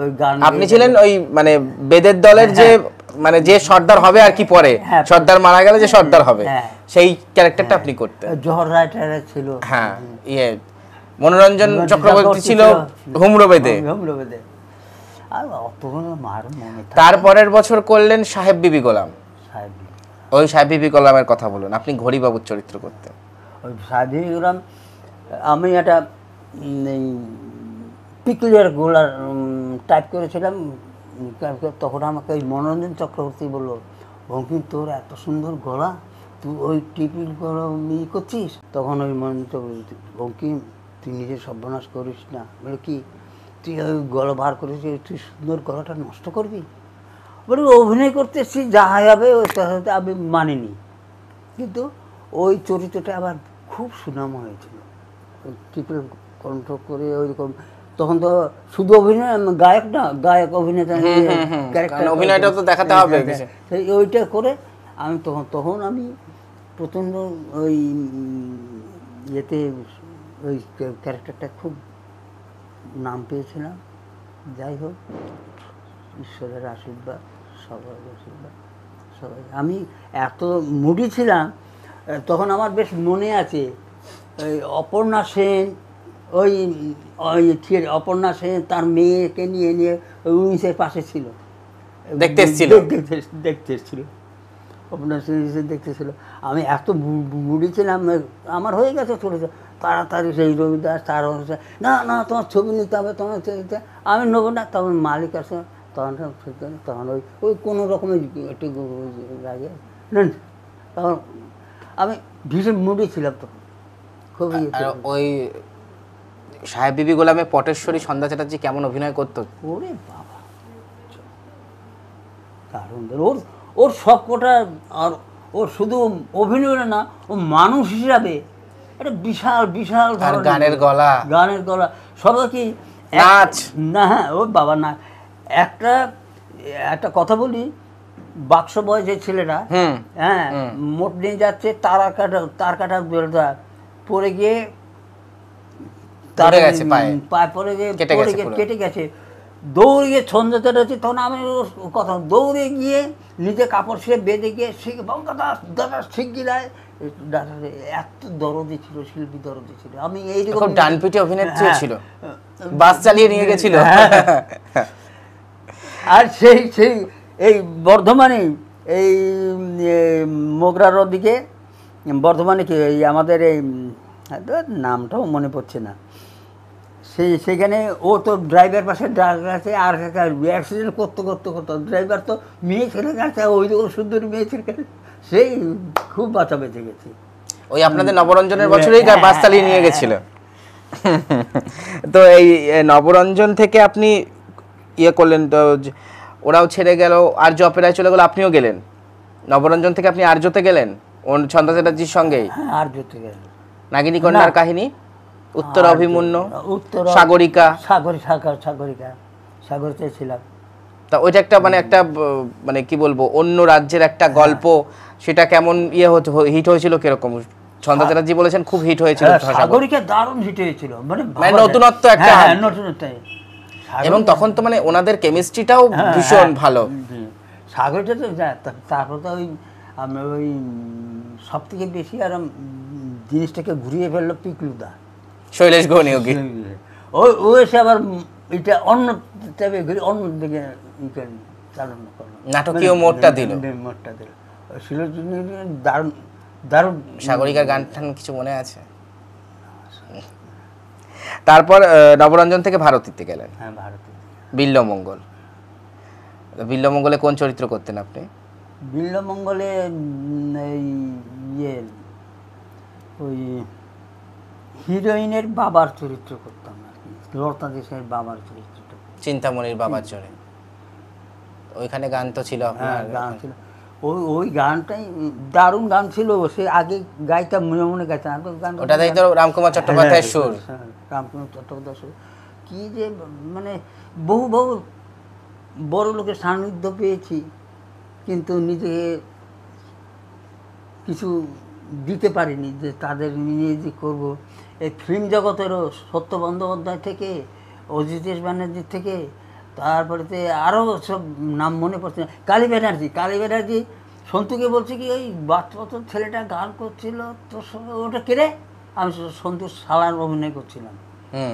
ওই গান। আপনি ছিলেন ওই মানে বেদের দলের যে মানে যে সর্দার হবে আর কি, পরে সর্দার মারা গেলে যে সর্দার হবে, সেই ক্যারেক্টারটা আপনি করতেন। জহর রাইটার ছিল। হ্যাঁ, মনোরঞ্জন চক্রবর্তী ছিল হুমরো বেদে। আর অতগুলো মার মনে থাকে। তারপরের বছর করলেন সাহেব বিবি গোলাম। ওই সাহেব বিবি গোলামের কথা বলুন, আপনি ঘড়িবাবুর চরিত্র করতেন। ওই সাহেব বিবি গোলাম আমি একটা এই পিকলিয়ার গোলার টাইপ করেছিলাম। তখন আমাকে ওই মনোরঞ্জন চক্রবর্তী বললো, বঙ্কিম তোর এত সুন্দর গলা, তুই ওই টিপির গলা করছিস? তখন ওই মনোরঞ্জন চক্রবর্তী, বঙ্কিম তুই নিজে সর্বনাশ করিস না। বলে কি, তুই ওই গলা বার করেছিস, তুই সুন্দর গলাটা নষ্ট করবি? বলে অভিনয় করতে এসেছি, যা হবে ওই কথাতে আমি মানিনি, কিন্তু ওই চরিত্রটা আবার খুব সুনাম হয়েছিল। ওই টিপির কণ্ঠ করে ওইরকম, তখন তো শুধু অভিনয়, গায়ক না, গায়ক অভিনেতা, অভিনয়টা তো দেখাতে হবে, সেই ওইটা করে আমি তখন আমি প্রচণ্ড ওই ইয়েতে ওই ক্যারেক্টারটা খুব নাম পেয়েছিলাম। যাই হোক, ঈশ্বরের আশীর্বাদ, সবার আশীর্বাদ, সবাই। আমি এত মুডি ছিলাম তখন, আমার বেশ মনে আছে ওই অপর্ণা সেন, ওই অপর্ণা সেন তার মেয়েকে নিয়ে ওই উইন্সের পাশে ছিল, দেখতে এসেছিল। অপর্ণা সেন দেখতেছিল। আমি এত মুডি ছিলাম, আমার হয়ে গেছে, চলেছে তাড়াতাড়ি সেই রবিদাস, তার না না তোমার ছবি নিতে হবে, তোমার আমি নেবো না। তখন মালিক আসে, তখন ওই কোনো রকমের একটু লাগে, তখন আমি ভীষণ মুডি ছিলাম তখন, খুবই। ওই সাহেব বিবি গোলামে পটেশ্বরী সন্ধ্যা চ্যাটার্জি কেমন অভিনয় করতো? ওরে বাবা, দারুণ। ওর সব কটা, আর ওর শুধু অভিনয় না, ও মানুষ হিসাবে একটা বিশাল বিশাল গানের গলা সবাই কি নাচ না। হ্যাঁ, ও বাবা না, একটা কথা বলি, বাক্স বয় যে ছেলেরা, হ্যাঁ, মোট নিয়ে যাচ্ছে, তার কাটা পড়ে গিয়ে পায়ে পড়ে গিয়ে কেটে গেছে, দৌড়ে গিয়ে সন্ধ্যা চ্যাটার্জি, তখন আমি কথা দৌড়ে গিয়ে নিজে কাপড় ছিঁড়ে বেঁধে গিয়ে দাদা শিগগিরায়, এত দরদি ছিল, শিল্পী দরদি ছিল। আমি এইরকম ডানপিটে অভিনেত্রী ছিল, বাস চালিয়ে নিয়ে গেছিল। আর সেই এই বর্ধমানে, এই মোগরার দিকে, বর্ধমানে কি এই আমাদের এই নামটাও মনে পড়ছে না, সেখানে ও তো ড্রাইভার পাশে আছে, আর অ্যাক্সিডেন্ট করতে ড্রাইভার তো মেয়ে ছেলে গেছে, ওই সুন্দর মেয়ে ছেলে গেছে, সেই খুব বাঁচা বেঁচে গেছে। ওই আপনাদের নবরঞ্জনের বছরেই বাস চালিয়ে নিয়ে গেছিল। তো এই নবরঞ্জন থেকে আপনি ইয়ে করলেন, তো ওরাও ছেড়ে গেল, আর্য অপেরায় চলে গেল, আপনিও গেলেন। নবরঞ্জন থেকে আপনি আর্যতে গেলেন সন্ধ্যা চ্যাটার্জির সঙ্গেই। আর্যতে গেলেন। নাগিনী কন্যার কাহিনী, উত্তর অভিমন্যু, সাগরিকা, সাগরিকা ছিলাম। তা ওইটা একটা মানে কি বলবো, অন্য রাজ্যের একটা গল্প, সেটা কেমন হিট হয়েছিল, কিরকম? সন্ধ্যা চ্যাটার্জি বলেছেন খুব হিট হয়েছিল। সাগরিকা দারুণ হিট হয়েছিল, মানে নতুনত্ব একটা, নতুনত্ব। এবং তখন তো মানে ওনাদের কেমিস্ট্রিটাও ভীষণ ভালো। সাগরিকা তো, তারপর তো ওই আমরা ওই সব থেকে বেশি আর জিনিসটাকে ঘুরিয়ে ফেললো পিকলুদা, শৈলেশ ঘনিয়োগী। ও এসে আবার এটা অন্য টাইপে ঘুরে অন্য দিকে চালনা করলো, নাটকীয় মোড়টা দিল। দারুণ দারুণ। সাগরিকার গান টান কিছু মনে আছে? তারপর নবরঞ্জন থেকে ভারতীতে গেলেন। হ্যাঁ, ভারতে। বিল্লমঙ্গল, বিল্লমঙ্গলে কোন চরিত্র করতেন আপনি? বিল্লমঙ্গলে এই ইয়ে ওই হিরোইনের বাবার চরিত্র করতাম আর কি, লতা দেশের বাবার চরিত্রটা। চিন্তামণির বাবার চরে, ওইখানে গান তো ছিল আপনার? গান ছিল, ওই গানটাই দারুণ গান ছিল। সে আগে গাইতাম, মনে মনে গাইতাম। ওটাতেই তো রামকুমার চট্টোপাধ্যায়ের সুর। রামকুমার চট্টোপাধ্যায় সুর। কি যে মানে বহু বহু বড় লোকের সান্নিধ্য পেয়েছি, কিন্তু নিজেকে কিছু দিতে পারিনি যে তাদের নিয়ে যে করবো। এই ফিল্ম জগতেরও সত্য বন্দ্যোপাধ্যায় থেকে, অজিতেশ ব্যানার্জির থেকে, তারপরেতে আরও সব নাম মনে পড়ছে না। কালী ব্যানার্জি সন্তুকে বলছে কি, ওই বাচ্চা ছেলেটা গান করছিল তোর সঙ্গে, ওটা কেড়ে আমি সন্তুর শালার অভিনয় করছিলাম।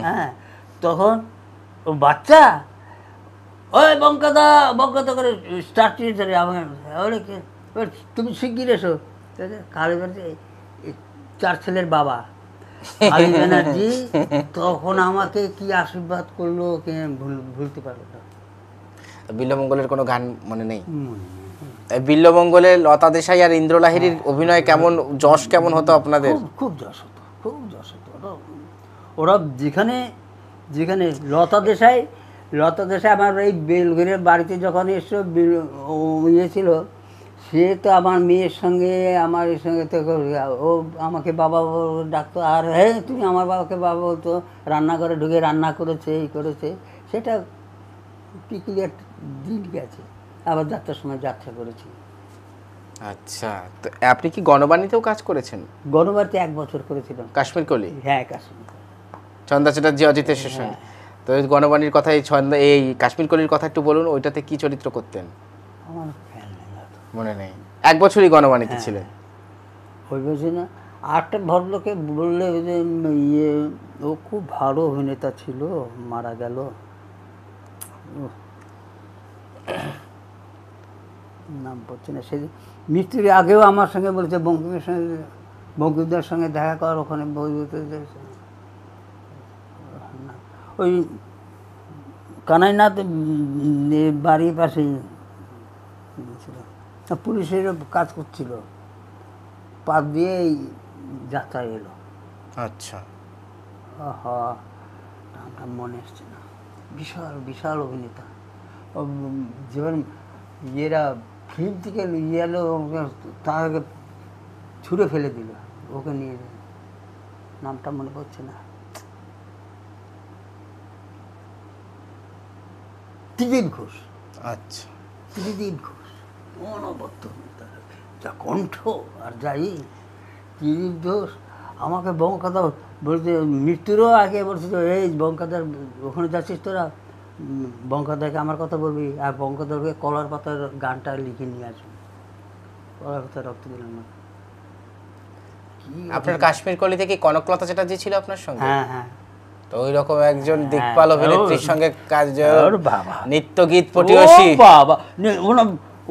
হ্যাঁ, তখন ও বাচ্চা ওই বঙ্কাদা করে স্টার্ট ধরে আমার, তুমি শিগগির এসো। কালী ব্যানার্জি 4 ছেলের বাবা কালী ব্যানার্জি তখন আমাকে কি আশীর্বাদ করলো, কে ভুলতে পারলো না। বিল্লমঙ্গলের কোনো গান মনে নেই? বিল্লমঙ্গলে লতা দেশাই আর ইন্দ্র লাহিড়ীর অভিনয় কেমন, যশ কেমন হতো আপনাদের? খুব যশ হতো, খুব যশ হতো। ওরা যেখানে যেখানে লতা দেশাই আমার এই বেলঘরের বাড়িতে যখন এসে ইয়ে ছিল, সে তো আমার মেয়ের সঙ্গে আমার এর সঙ্গে তো ও আমাকে বাবা ডাকতো, আর হ্যাঁ তুমি আমার বাবাকে বাবা বলতো, রান্নাঘরে ঢুকে রান্না করেছে, এই করেছে। সেটা পিকলিয়ার দিন গেছে। আবার যাত্রার সময় যাত্রা করেছি। আচ্ছা, তো আপনি কি গণবাণীতেও কাজ করেছেন? গণবাণীতে 1 বছর করেছিলাম। কাশ্মীর কলি? হ্যাঁ, কাশ্মীর। চন্দা চ্যাটার্জি, অজিতেশ সঙ্গে। তো গণবাণীর কথাই, এই কাশ্মীর কলির কথা একটু বলুন, ওইটাতে কি চরিত্র করতেন? আমার খেয়াল নেই, মনে নেই। 1 বছরই গণবাণীতে ছিলেন? ওই বলছি না, আরেকটা ভদ্রলোকে বললে যে ইয়ে, ও খুব ভালো অভিনেতা ছিল, মারা গেল। নাম পড়ছে না। সেদিন মৃত্যুর আগেও আমার সঙ্গে বলেছে, বঙ্কিমদার সঙ্গে দেখা কর, ওখানে বই বলতে ওই কানাইনাথ বাড়ির পাশেই ছিল, পুলিশের কাজ করছিল, পাশ দিয়েই যাত্রা এলো। আচ্ছা, নামটা মনে আসছে না। বিশাল বিশাল অভিনেতা। যেমন ইয়েরা ফিল্ম থেকে ইয়ে এলো, তাকে ছুঁড়ে ফেলে দিল, ওকে নিয়ে। নামটা মনে পড়ছে না। ত্রিদীপ ঘোষ। আচ্ছা, ত্রিদীপ ঘোষ অনবদ্য যা কণ্ঠ আর যাই। ত্রিদীপ ঘোষ আমাকে বঙ্কাদা বলছে, মৃত্যুরও আগে বলছে, এই বঙ্কাদার ওখানে যাচ্ছিস তোরা, বঙ্কাদাকে আমার কথা বলবি, আর বঙ্কাদাকে কলার পাতার গানটা লিখে নিয়ে আসবি। কলার পাতা রক্ত দিলাম না। আপনার কাশ্মীর কলি থেকে কনকলতা চ্যাটার্জি ছিল আপনার সঙ্গে? হ্যাঁ, হ্যাঁ। তো ওই রকম একজন দিকপাল অভিনেত্রীর সঙ্গে কাজ, বাবা নিত্য গীত পটিয়সী বাবা।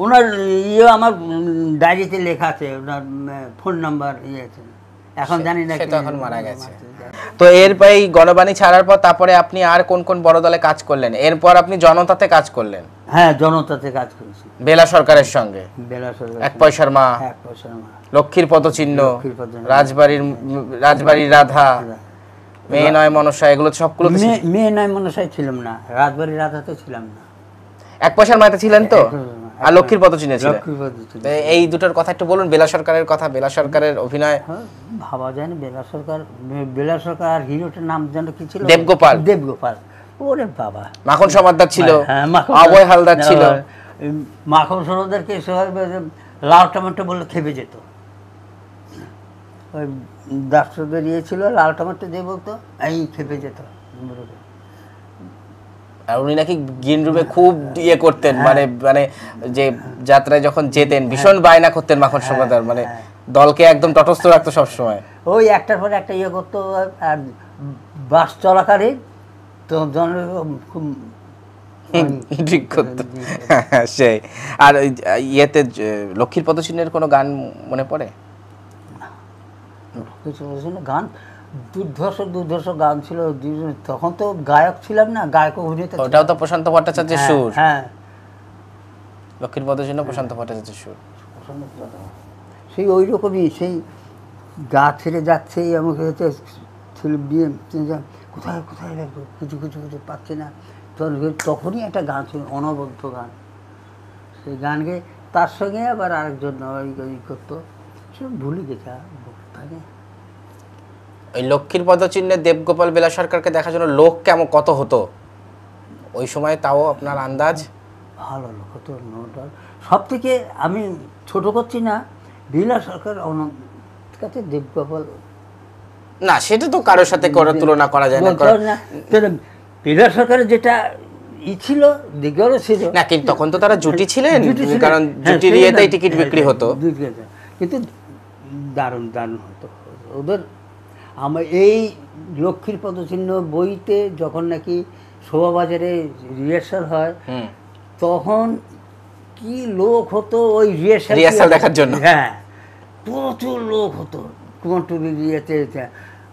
ওনার ইয়ে আমার ডায়েরিতে লেখা আছে, ওনার ফোন নাম্বার ইয়ে আছে, এখন জানি না, সে তো এখন মারা গেছে। তো এরপর এই গণবাণী ছাড়ার পর তারপরে আপনি আর কোন কোন বড় দলে কাজ করলেন? এরপর আপনি জনতাতে কাজ করলেন? হ্যাঁ, জনতাতে কাজ করেছি, বেলা সরকারের সঙ্গে। বেলা সরকার, 1 পয়সার মা, লক্ষ্মীর পদচিহ্ন, রাজবাড়ির রাধা, মেয়ে নয় মনসা, এগুলো সবগুলো? মেয়ে নয় মনসায় ছিলাম না, রাজবাড়ির রাধাতে ছিলাম না। 1 পয়সার মাতে ছিলেন তো, আর লক্ষ্মীর পদচিহ্ন ছিলেন। এই দুটোর কথা একটু বলুন, বেলা সরকারের কথা, বেলা সরকারের অভিনয়। ভাবা যায় না, বেলা সরকার আর হিরোটার নাম যেন কি ছিল? দেবগোপাল। ওরে বাবা, মাখন সমাদ্দার ছিল, অভয় হালদার ছিল। মাখন সমাদ্দারকে লাল টমেটো বললে খেপে যেত। ওই ডাক্তারদের ইয়ে ছিল, লাল টমেটো দিয়ে বলতো, এই খেপে যেত। আর উনি নাকি গ্রিন রুমে খুব ইয়ে করতেন, মানে মানে যে যাত্রায় যখন যেতেন ভীষণ বায়না করতেন মাখন সমাদ্দার, মানে দলকে একদম তটস্থ রাখতো সবসময়। ওই একটার পর একটা ইয়ে করতো, আর বাস চলাকালীন তো খুব ঠিক করতো সেই। আর ইয়েতে লক্ষ্মীর পদচিহ্নের কোনো গান মনে পড়ে? গান দুর্ধর্ষ গান ছিল। তখন তো গায়ক ছিলাম না, গায়ক অভিনেতা। ওটাও তো প্রশান্ত ভট্টাচার্যের সুর। হ্যাঁ, লক্ষ্মীর পদের জন্য প্রশান্ত ভট্টাচার্যের সুর। সেই ওই রকমই, সেই গা ছেড়ে যাচ্ছে আমাকে হচ্ছে ছেলে বিয়ে, কোথায় কোথায় লাগবে, কিছু কিছু কিছু পাচ্ছি না। তখনই একটা গান ছিল, অনবদ্য গান। সেই গান গেয়ে তার সঙ্গে আবার আরেকজন ওই করতো, সে ভুলে গেছে থাকে। ওই লক্ষ্মীর পদচিহ্নে দেবগোপাল বেলা সরকারকে দেখার জন্য লোক কেমন কত হতো ওই সময়, তাও আপনার আন্দাজ? ভালো লোক হতো, সব থেকে আমি ছোট করছি না, বেলা সরকার কাছে দেবগোপাল না, সেটা তো কারোর সাথে তুলনা করা যায় না। বেলা সরকারের যেটা ছিল দিগরও ছিল না, কিন্তু তখন তো তারা জুটি ছিলেন, কারণ জুটির ইয়েতেই টিকিট বিক্রি হতো। কিন্তু দারুণ দারুণ হতো ওদের। আমার এই লক্ষ্মীর পদচিহ্ন বইতে যখন নাকি শোভাবাজারে রিহার্সাল হয়, তখন কি লোক হতো ওই রিহার্সাল দেখার জন্য। হ্যাঁ, প্রচুর লোক হতো। কুমারটুলির ইয়েতে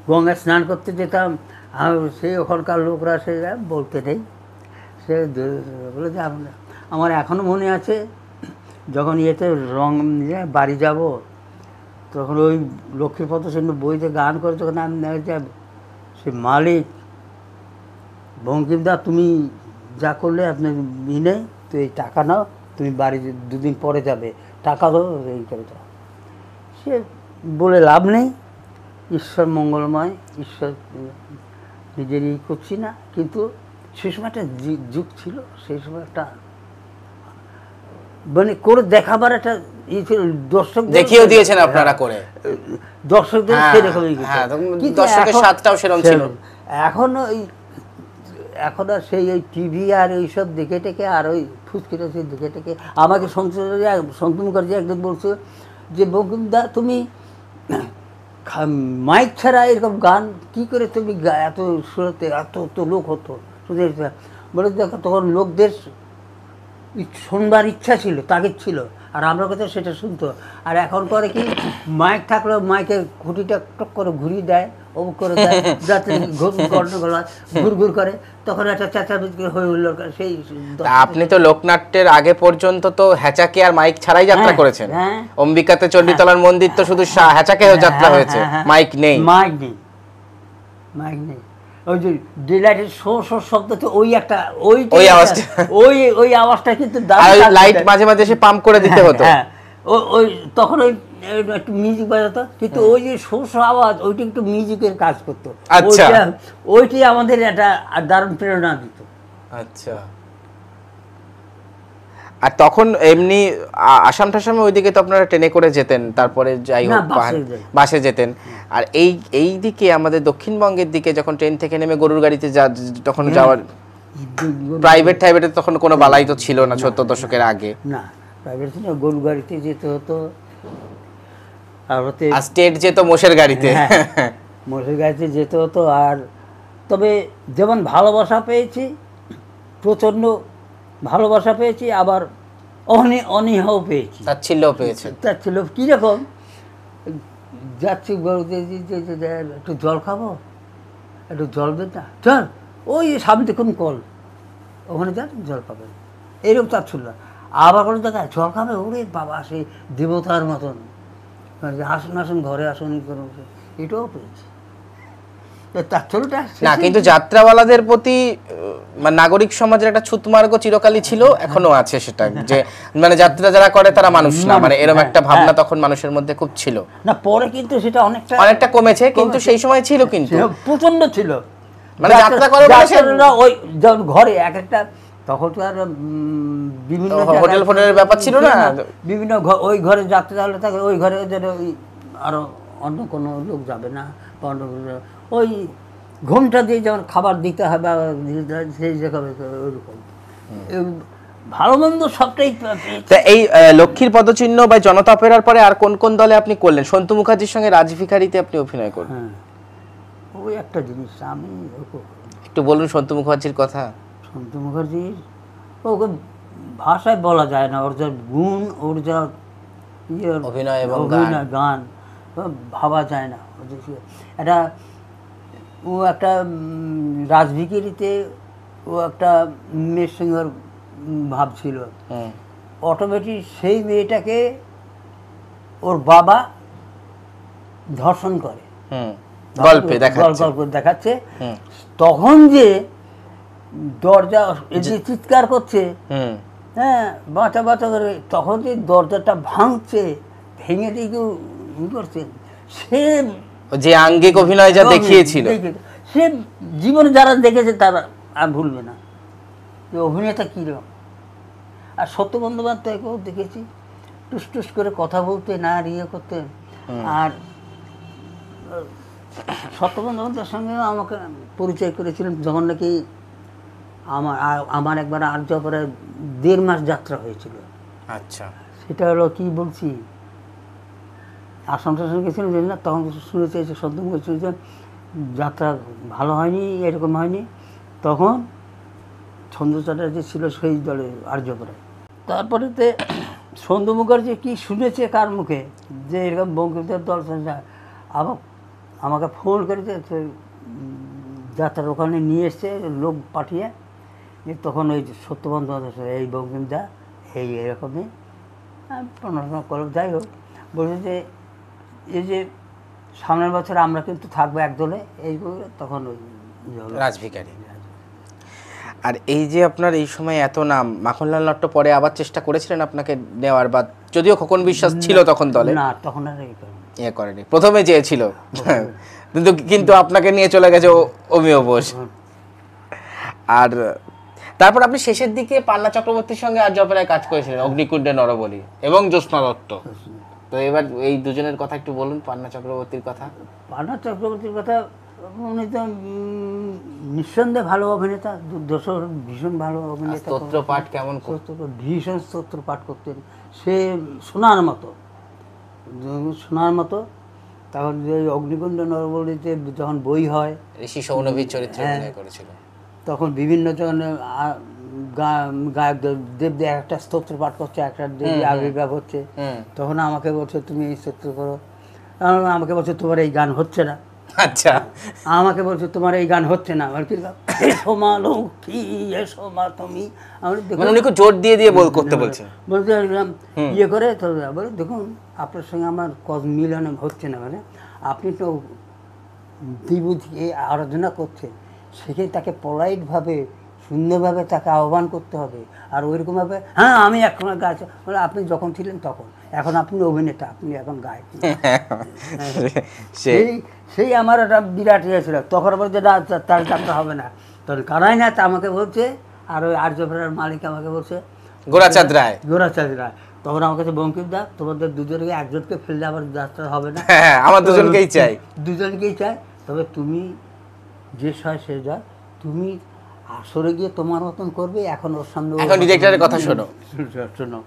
গঙ্গা স্নান করতে যেতাম, আর সেই ওখানকার লোকরা সে বলতে নেই, সে বলে যে আমার এখনও মনে আছে, যখন ইয়েতে বাড়ি যাব, তখন ওই লক্ষ্মীর পদচিহ্ন বইতে গান করে, তখন আমি সে মালিক, বঙ্কিমদা তুমি যা করলে আপনার নেই, তো এই টাকা নাও, তুমি বাড়ি দুদিন পরে যাবে, টাকা দাও, এই করে দাও। সে বলে লাভ নেই, ঈশ্বর মঙ্গলময়, ঈশ্বর নিজেরই করছি না। কিন্তু সেই সময় একটা যুগ ছিল, সেই সময় একটা মানে করে দেখাবার একটা ইয়ে ছিল, দর্শক দেখিয়েও দিয়েছেন আপনারা করে, দর্শকদের সেরকমই। দর্শকের স্বাদটাও সেরকম ছিল। এখন এখন আর সেই ওই টিভি আর এইসব দেখে টেকে, আর ওই ফুচকিটা সেই দেখে টেকে। আমাকে সন্তু মুখার্জি একদিন বলছে যে বঙ্কিমদা তুমি মাইক ছাড়া এরকম গান কি করে তুমি এত শুনতে, এত তো লোক হতো শুধু বলে। দেখো তখন লোকদের শুনবার ইচ্ছা ছিল, তাগিদ ছিল, আর আমরা কোথাও সেটা শুনতো। আর এখন করে কি, মাইক থাকলেও মাইকের খুঁটিটা টক করে ঘুরিয়ে দেয়, অমুক করে দেয়, যাতে গন্ডগোল হয়, ঘুর করে, তখন একটা চেঁচামেচি হয়ে উঠল। সেই আপনি তো লোকনাট্যের আগে পর্যন্ত তো হ্যাচাকে আর মাইক ছাড়াই যাত্রা করেছেন। অম্বিকাতে চণ্ডীতলার মন্দির তো শুধু হ্যাচাকে যাত্রা হয়েছে, মাইক নেই। মাইক নেই, মাইক নেই। ওই যে ডিলাইটের শো শো শব্দ, তো ওই একটা ওই আওয়াজটা, ওই আওয়াজটা কিন্তু লাইট মাঝে মাঝে এসে পাম্প করে দিতে হতো। হ্যাঁ, ওই তখন ওই একটু মিউজিক বাজাতো, কিন্তু ওই যে শো শো আওয়াজ, ওইটা একটু মিউজিকের কাজ করতো। আচ্ছা, ওইটাই আমাদের একটা দারুণ প্রেরণা দিত। আচ্ছা। আর তখন এমনি আসাম টাসামে ওইদিকে তো আপনারা ট্রেনে করে যেতেন, তারপরে যাই হোক বাসে যেতেন। আর এই দিকে আমাদের দক্ষিণবঙ্গের দিকে যখন ট্রেন থেকে নেমে গরুর গাড়িতে তখন যাওয়ার, প্রাইভেটে তখন কোনো বালাই তো ছিল না ৭০ দশকের আগে। না, প্রাইভেট ছিল, গরুর গাড়িতে যেতে হতো। আর স্টেট যেত মোষের গাড়িতে, মোষের গাড়িতে যেতে হতো। আর তবে যেমন ভালোবাসা পেয়েছি, প্রচণ্ড ভালোবাসা পেয়েছি, আবার অনীহাও পেয়েছি, তাচ্ছিল্যও পেয়েছে। তাচ্ছিল্য কীরকম, যাচ্ছি গরুতে, একটু জল খাবো, একটু জল দেন না, চল ওই সামনে দেখুন কল, ওখানে যান জল পাবেন, এইরকম তাচ্ছিল্য। আবার কোনো জায়গায় জল খাবে, ওরে বাবা সেই দেবতার মতন, আসুন আসুন ঘরে আসুন, এটাও পেয়েছি। না, কিন্তু যাত্রাওয়ালাদের প্রতি নাগরিক সমাজের একটা ছুতমার্গ চিরকালই ছিল, এখনো আছে সেটা, যে মানে যাত্রা যারা করে তারা মানুষ না, মানে এরকম একটা ভাবনা তখন মানুষের মধ্যে খুব ছিল। না, পরে কিন্তু সেটা অনেকটা কমেছে, কিন্তু সেই সময় ছিল, কিন্তু প্রচন্ড ছিল। মানে যাত্রা করে ওই যখন ঘরে এক একটা, তখন তো আর বিভিন্ন হোটেল ফোটেলের ব্যাপার ছিল না, বিভিন্ন ওই ঘরে যাত্রা চালাতে থাকে, ওই ঘরে ওই আরো অন্য কোনো লোক যাবে না, অন্য ওই ঘুমটা দিয়ে যেমন খাবার দিতে হবে, সেই ওইরকম ভালো মন্দ সবটাই। এই লক্ষ্মীর পদচিহ্ন বা জনতা অপেরার পরে আর কোন কোন দলে আপনি করলেন? সন্তু মুখার্জির সঙ্গে রাজভিখারিতে আপনি অভিনয় করলেন। হ্যাঁ, ওই একটা জিনিস আমি একটু বলুন সন্তু মুখার্জির কথা। সন্তু মুখার্জির ওকে ভাষায় বলা যায় না, ওর যা গুণ, ওর যা অভিনয় এবং গান, ভাবা যায় না। একটা ও একটা রাজভিকিরিতে ও একটা মেয়ের সঙ্গে ওর ভাব ছিল, অটোমেটিক সেই মেয়েটাকে ওর বাবা ধর্ষণ করে, গল্পে গল্প দেখাচ্ছে। তখন যে দরজা যে চিৎকার করছে, হ্যাঁ বাঁচা বাঁচা করে, তখন যে দরজাটা ভাঙছে, ভেঙে দিয়ে কেউ করছে, সে যে আঙ্গিক অভিনয় যা দেখিয়েছিল, সে জীবনে যারা দেখেছে তারা আর ভুলবে না যে অভিনেতা কীরকম। আর সত্য বন্দ্যোপাধ্যায়কেও দেখেছি টুস টুস করে কথা বলতে না ইয়ে করতে। আর সত্য বন্দ্যোপাধ্যায়ের সঙ্গে আমাকে পরিচয় করেছিলেন যখন নাকি আমার একবার আর্য অপেরায় 1.5 মাস যাত্রা হয়েছিল। আচ্ছা, সেটা হলো কি বলছি, আসাম শাসন গেছিলেন জানি না, তখন শুনেছে সত্যমুখে শুনেছে যাত্রা ভালো হয়নি, এরকম হয়নি। তখন ছন্দ চ্যাটার্জি ছিল সেই দলে আর্য অপেরায়। তারপরেতে সন্ধু মুখার্জি কি শুনেছে কার মুখে যে এরকম বঙ্কিমদের দল, আমাকে ফোন করেছে, যাত্রার ওখানে নিয়ে এসছে লোক পাঠিয়ে, তখন ওই সত্য বন্দ্যোপাধ্যায় এই বঙ্কিমদা এই এরকমই পড়াশোনা করো। যাই হোক, বলছে যে এই যে সামনের বছর আমরা কিন্তু থাকবো এক দলে, এই করে তখন ওই রাজভিখারি। আর এই যে আপনার এই সময় এত নাম, মাখনলাল নট্ট পরে আবার চেষ্টা করেছিলেন আপনাকে নেওয়ার, বা যদিও খোকন বিশ্বাস ছিল তখন দলে, না তখন আর ইয়ে করেনি, প্রথমে চেয়েছিল কিন্তু আপনাকে নিয়ে চলে গেছে অমিয় বোস। আর তারপর আপনি শেষের দিকে পান্না চক্রবর্তীর সঙ্গে আর্য অপেরায় কাজ করেছিলেন, অগ্নিকুণ্ডে নরবলি এবং জ্যোৎস্না দত্ত। তো এবার এই দুজনের কথা একটু বলুন, পান্না চক্রবর্তীর কথা। পান্না চক্রবর্তীর কথা, উনি তো নিঃসন্দেহে ভালো অভিনেতা, দুর্ধর্ষ, ভীষণ ভালো অভিনেতা। স্তোত্র পাঠ কেমন? ভীষণ স্তোত্র পাঠ করতেন, সে শোনার মতো, শোনার মতো। তখন যে অগ্নিকুণ্ড নরবলিতে যখন বই হয়, ঋষি সৌনভীর চরিত্রে অভিনয় করেছিল, তখন বিভিন্ন যখন গায়ক দেবদেব একটা স্তোত্র পাঠ করছে, একটা দেবী আবির্ভাব হচ্ছে, তখন আমাকে বলছে তুমি এই স্তোত্র করো। আমাকে বলছে তোমার এই গান হচ্ছে না। আচ্ছা, আমাকে বলছে তোমার এই গান হচ্ছে না, আমার কি এসো মা লক্ষ্মী, এসো মা তুমি। উনি খুব জোর দিয়ে দিয়ে করতে বলছেন, বলতে ইয়ে করে। তো বলে দেখুন আপনার সঙ্গে আমার মিলন হচ্ছে না, মানে আপনি তো বিভূতিকে আরাধনা করছেন, সেখানে তাকে পোলাইটভাবে সুন্দরভাবে তাকে আহ্বান করতে হবে। আর ওইরকমভাবে হ্যাঁ আমি এখন গাইছি, বলে আপনি যখন ছিলেন তখন, এখন আপনি অভিনেতা, আপনি এখন গায়ক। সেই আমার একটা বিরাট ইয়ে ছিল। তখন বলছে না তার যাত্রা হবে না, তখন কারাই না তা আমাকে বলছে। আর ওই আর্য অপেরার মালিক আমাকে বলছে গোরাচাঁদ রায়। তখন আমাকে বলছে বঙ্কিমদা তোমাদের দুজনকে একজনকে ফেললে আবার যাত্রা হবে না, আমার দুজনকেই চাই, দুজনকেই চাই। তবে তুমি যে হয় সে যায়, তুমি আসরে গিয়ে তোমার মতন করবে, এখন ওর সামনে এখন ডিরেক্টরের কথা শোনো।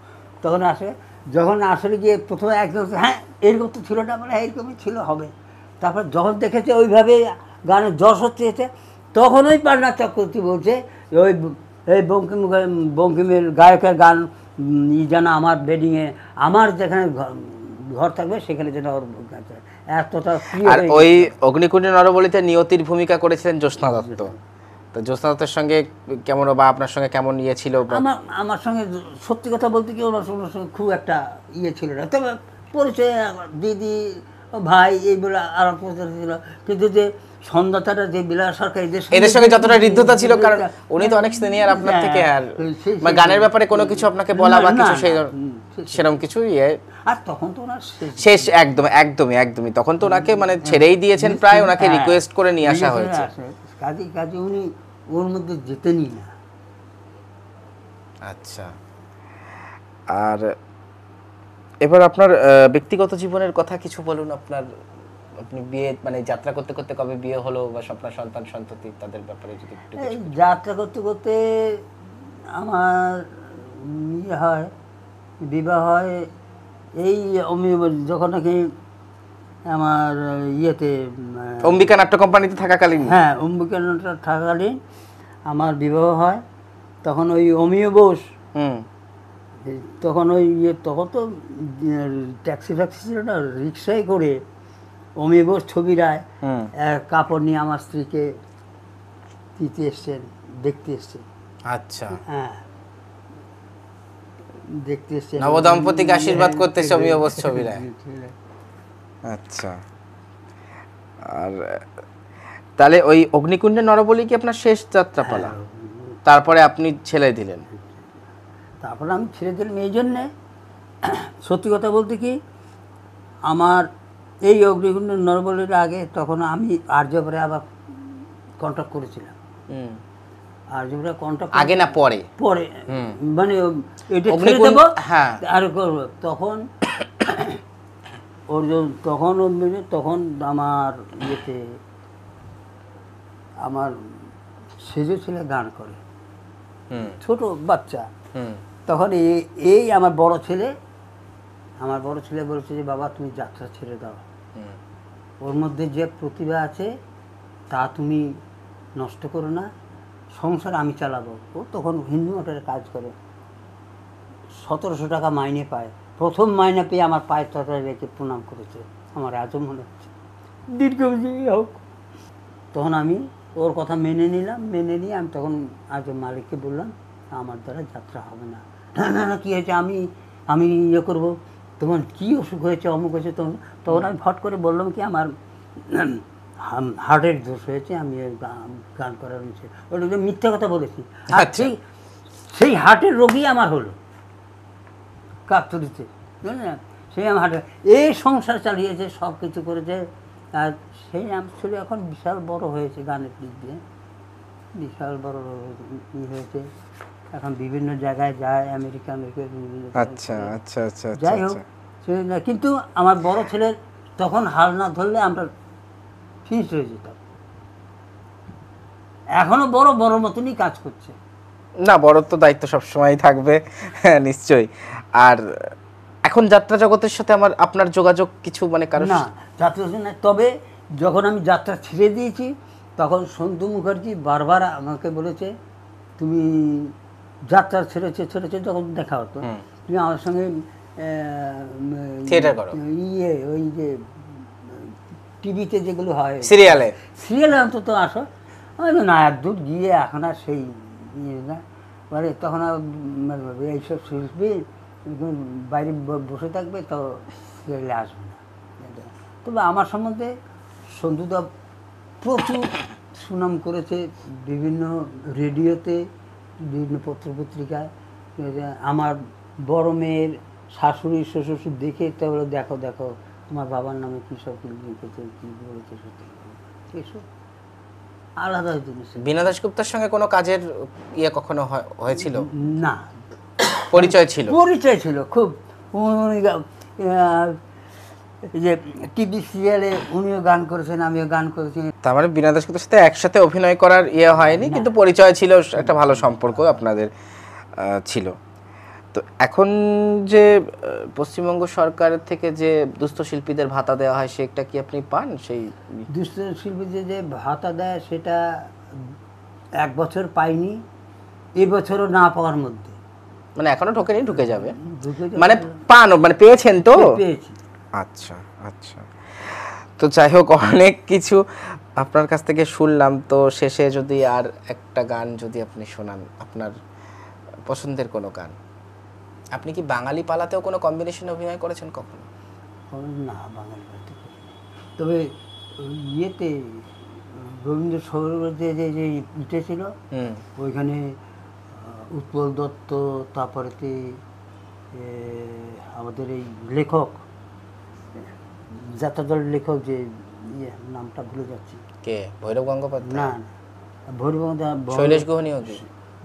তখন আসে, যখন আসরে গিয়ে প্রথমে একদম হ্যাঁ এরকম তো ছিল না, মানে এরকমই ছিল হবে। তারপর যখন দেখেছে ওইভাবে গানের যশ হচ্ছে, তখন ওই পান্না চক্রবর্তী বলছে ওই এই বঙ্কিমের গায়কের গান যেন আমার বেডিংয়ে, আমার যেখানে ঘর থাকবে সেখানে যেন ওর এতটা প্রিয়। আর ওই অগ্নিকুণ্ডে নরবলিতে নিয়তির ভূমিকা করেছিলেন জ্যোৎস্না দত্ত। তো জ্যোৎস্না দত্তের সঙ্গে কেমন, বা আপনার সঙ্গে কেমন ইয়ে ছিল? আমার সঙ্গে সত্যি কথা বলতে কি ওনার সঙ্গে খুব একটা ইয়ে ছিল না, তবে পরিচয় দিদি ভাই এইগুলো আলাপ ছিল। কিন্তু যে সন্ধ্যাটা যে বিলাস সরকার এদের সঙ্গে যতটা হৃদ্যতা ছিল, কারণ উনি তো অনেক সিনিয়র আপনার থেকে, আর গানের ব্যাপারে কোনো কিছু আপনাকে বলা বা কিছু সেরকম কিছু ইয়ে। আর তখন তো ওনার শেষ একদমই তখন তো ওনাকে মানে ছেড়েই দিয়েছেন প্রায়, ওনাকে রিকোয়েস্ট করে নিয়ে আসা হয়েছে। কাজে উনি ওর মধ্যে যেতেনই না। আচ্ছা, আর এবার আপনার ব্যক্তিগত জীবনের কথা কিছু বলুন। আপনি বিয়ে মানে যাত্রা করতে করতে কবে বিয়ে হলো, বা আপনার সন্তান সন্ততি তাদের ব্যাপারে যদি একটু। যাত্রা করতে করতে আমার ইয়ে হয়, বিবাহ হয় এই যখন নাকি আমার ইয়েতে অম্বিকা নাট্য কোম্পানিতে থাকাকালীন। হ্যাঁ, অম্বিকা নাট্য থাকাকালীন আমার বিবাহ হয়। তখন ওই অমিয় বোস, তখন ওই তখন তো ট্যাক্সি ছিল না, রিক্সায় করে অমিবোর ছবি রায় কাপড় নিয়ে আমার স্ত্রীকে দিতে এসছেন, দেখতে এসছেন। আচ্ছা, হ্যাঁ, দেখতে এসছেন, নবদম্পতিকে আশীর্বাদ করতে অমিয় বোস ছবি রায়। আচ্ছা, আর তাহলে ওই অগ্নিকুণ্ডে নরবলি কি আপনার শেষ যাত্রাপালা? তারপরে আপনি ছেড়ে দিলেন? তারপরে আমি ছেড়ে দিলাম এই জন্যে, সত্যি কথা বলতে কি, আমার এই অগ্নিকুণ্ড নরবলির আগে তখন আমি আর্যপুরে আবার কন্ট্যাক্ট করেছিলাম। আর্যপুরে কন্ট্যাক্ট আগে না পরে? পরে, মানে এটা ছেড়ে দেবো, হ্যাঁ, আর করবো তখন তখন তখন আমার ইয়েতে আমার সেজে ছেলে গান করে, ছোট বাচ্চা। তখন এই আমার বড় ছেলে বলছে যে বাবা তুমি যাত্রা ছেড়ে দাও, ওর মধ্যে যে প্রতিভা আছে তা তুমি নষ্ট করো না, সংসার আমি চালাবো। ও তখন হিন্দু মঠের কাজ করে, 1700 টাকা মাইনে পায়। প্রথম মাইনে পেয়ে আমার পায়ের তলায় রেখে প্রণাম করেছে, আমার আজও মনে হচ্ছে, দীর্ঘজীবী হোক। তখন আমি ওর কথা মেনে নিলাম, মেনে নিয়ে আমি তখন আজও মালিককে বললাম আমার দ্বারা যাত্রা হবে না। না না না, কী হয়েছে, আমি ইয়ে করবো, তোমার কী অসুখ হয়েছে, অমুক হয়েছে। তখন আমি ফট করে বললাম কি আমার হার্টের দোষ হয়েছে, আমি গান করার হয়েছে। ওটা মিথ্যা কথা বলেছি। আর সেই হার্টের রোগী আমার হলো কাকতলিতে, বুঝলেন না? সেই আমার হার্টের এই সংসার চালিয়েছে, সব কিছু করেছে। আর সেই ছেলে এখন বিশাল বড় হয়েছে, গানের দিক দিয়ে বিশাল বড় হয়েছে। এখন বিভিন্ন জায়গায় যায়, আমেরিকা বিভিন্ন। আচ্ছা আচ্ছা আচ্ছা, যাই হোক, কিন্তু আমার বড় ছেলের তখন হাল না ধরলে আমরা ফিনিশ হয়ে যেতাম। এখনো বড় বড় মতনই কাজ করছে। না, বড় তো দায়িত্ব সবসময়ই থাকবে, হ্যাঁ নিশ্চয়ই। আর এখন যাত্রা জগতের সাথে আপনার যোগাযোগ কিছু মানে কারণ না, যাত্রা না। তবে যখন আমি যাত্রা ছেড়ে দিয়েছি তখন সন্তু মুখার্জি বারবার আমাকে বলেছে তুমি যাত্রা ছেড়েছে, তখন দেখা হতো, তুমি আমার সঙ্গে থিয়েটার করো, ওই যে টিভিতে যেগুলো হয় সিরিয়ালে অন্তত আসো। আমি না, একদূর গিয়ে এখন আর সেই না, বলে তখন এইসব শিল্পী বাইরে বসে থাকবে, তো সিরিয়ালে আসবে না। তবে আমার সম্বন্ধে সন্তুদা প্রচুর সুনাম করেছে, বিভিন্ন রেডিওতে, বিভিন্ন পত্রপত্রিকায়। আমার বড় মেয়ের শাশুড়ি শ্বশুর দেখে তো বলে দেখো দেখো তোমার বাবার নামে কী সব লিখেছে, কী বলেছে, সত্যি এসব আলাদা জিনিস। বীণা দাশগুপ্তার সঙ্গে কোনো কাজের ইয়ে কখনো হয়েছিল? না, পরিচয় ছিল খুব। যে টিভি সিরিয়ালে উনিও গান করেছেন, আমিও গান করেছি। তার মানে বীণা দাশগুপ্তার সাথে একসাথে অভিনয় করার ইয়ে হয়নি, কিন্তু পরিচয় ছিল, একটা ভালো সম্পর্ক আপনাদের ছিল। তো এখন যে পশ্চিমবঙ্গ সরকারের থেকে যে দুস্থ শিল্পীদের ভাতা দেওয়া হয়, সেটা কি আপনি পান? সেই দুস্থ শিল্পীদের যে ভাতা দেয় সেটা 1 বছর পাইনি, এবছরও না পাওয়ার মধ্যে। মানে এখনো ঢোকেনি, ঢুকে যাবে মানে পান, মানে পেয়েছেন তো? পেয়েছি। আচ্ছা আচ্ছা। তো যাই হোক, অনেক কিছু আপনার কাছ থেকে শুনলাম। তো শেষে যদি আর একটা গান যদি আপনি শোনান, আপনার পছন্দের কোনো গান। আপনি কি বাঙালি পালাতেও কোনো কম্বিনেশনে অভিনয় করেছেন কখনো? না, বাঙালি পালাতে। তবে ইয়েতে রবীন্দ্র সরোবরে যে ইটে ছিল, ওইখানে উৎপল দত্ত, তারপরেতে আমাদের এই লেখক, যাত্রাদলের লেখক, যে নামটা ভুলে যাচ্ছি। কে? ভৈরব গঙ্গোপাধ্যায়? না, ভৈরব গঙ্গোপাধ্যায়, শৈলেশ গুহনীয় কি?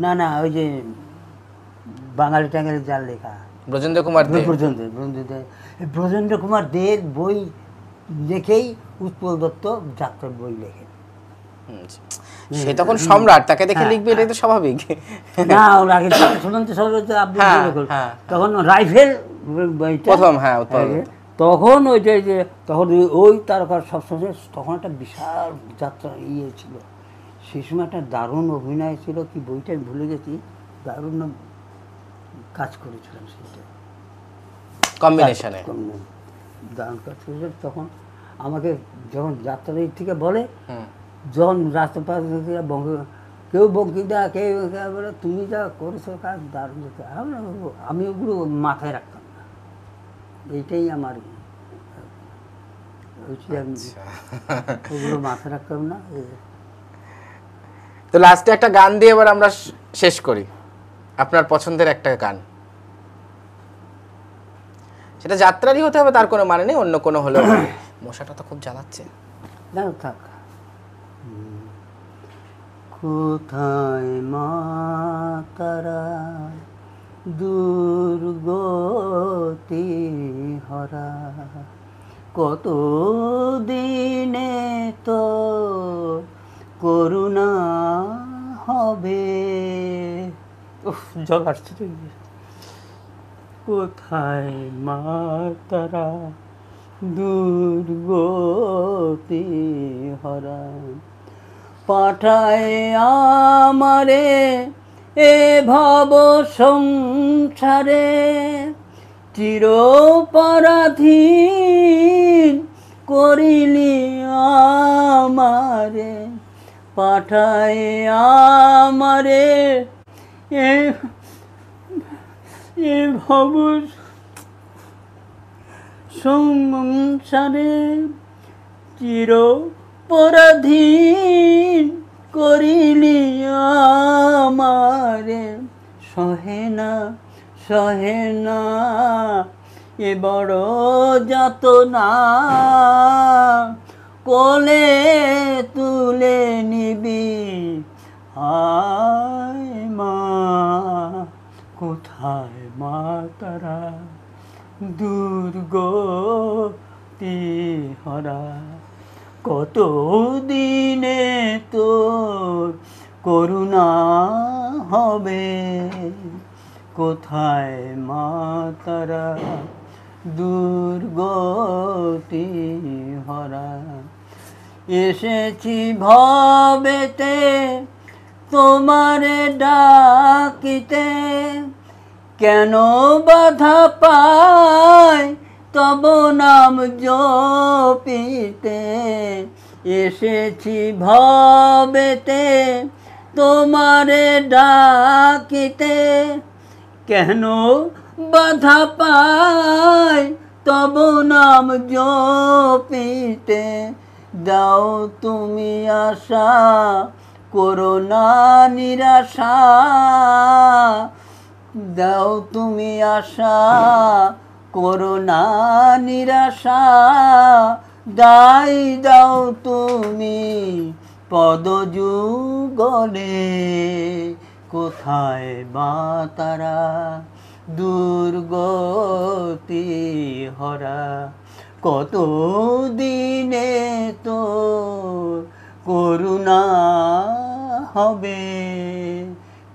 না, ওই যে বাঙালি টাঙ্গালি যার লেখা, ব্রজেন্দ্র কুমার দে। ব্রজেন্দ্র কুমার দের বই দেখেই উৎপল দত্ত যাত্রার বই লেখে। সে তখন সম্রাট, তাকে দেখে লিখবে, এটাই তো স্বাভাবিক। না, ওর আগে সুমন্ত সরকার তখন রাইফেল প্রথম, হ্যাঁ, তখন ওইটা যে তখন ওই তারকার সবসময় তখন একটা বিশাল যাত্রা ছিল। সেই সময় একটা দারুণ অভিনয় ছিল, কি বইটা আমি ভুলে গেছি, দারুণ কাজ করেছিলাম সেইটা, কম্বিনেশনে দারুণ কাজ করেছিলাম। তখন আমাকে যখন যাত্রার দিক থেকে বলে, হুম। যখন রাস্তা পাশ থেকে কেউ বঙ্কিদা কেউ বলে তুমি যা করেছো কাজ দারুণ, আমি ওগুলো মাথায় রাখতাম না। এইটাই আমার ওগুলো মাথায় রাখতাম না। তো লাস্টে একটা গান দিয়ে এবার আমরা শেষ করি, আপনার পছন্দের একটা গান, সেটা যাত্রারই হতে হবে তার কোনো মানে নেই, অন্য কোনো হলেও হবে। মশাটা তো খুব জ্বালাচ্ছে। না থাক। কোথায় মা তারা দুর্গতি হরা, কত দিনে তো করুণা হবে। উফ, জল আসছে তো। কোথায় মা তারা দুর্গতি হরা, পাঠায় আমারে এ ভব সংসারে, চিরপরাধীন করিলি আমারে, পাঠায় আমারে এ ভব সংসারে, চিরপরাধীন করিলি আমারে, সহে না এ বড় যাতনা, কোলে তুলে নিবি আয় মা। কোথায় মা তারা দুর্গতি হরা, কত দিনে তোর করুণা হবে। কোথায় মা তারা দুর্গতি হরা, এসেছি ভবেতে তোমারে ডাকিতে, কেন বাধা পায় তব নাম জপিতে। এসেছি ভবেতে তোমারে ডাকিতে, কেন বাধা পায় তব নাম জপিতে। দাও তুমি আশা করো না নিরাশা, দাও তুমি আশা করো না নিরাশা, দাই দাও তুমি পদযুগলে। কোথায় মা তারা দুর্গতি হরা, কত দিনে তোর করুণা হবে।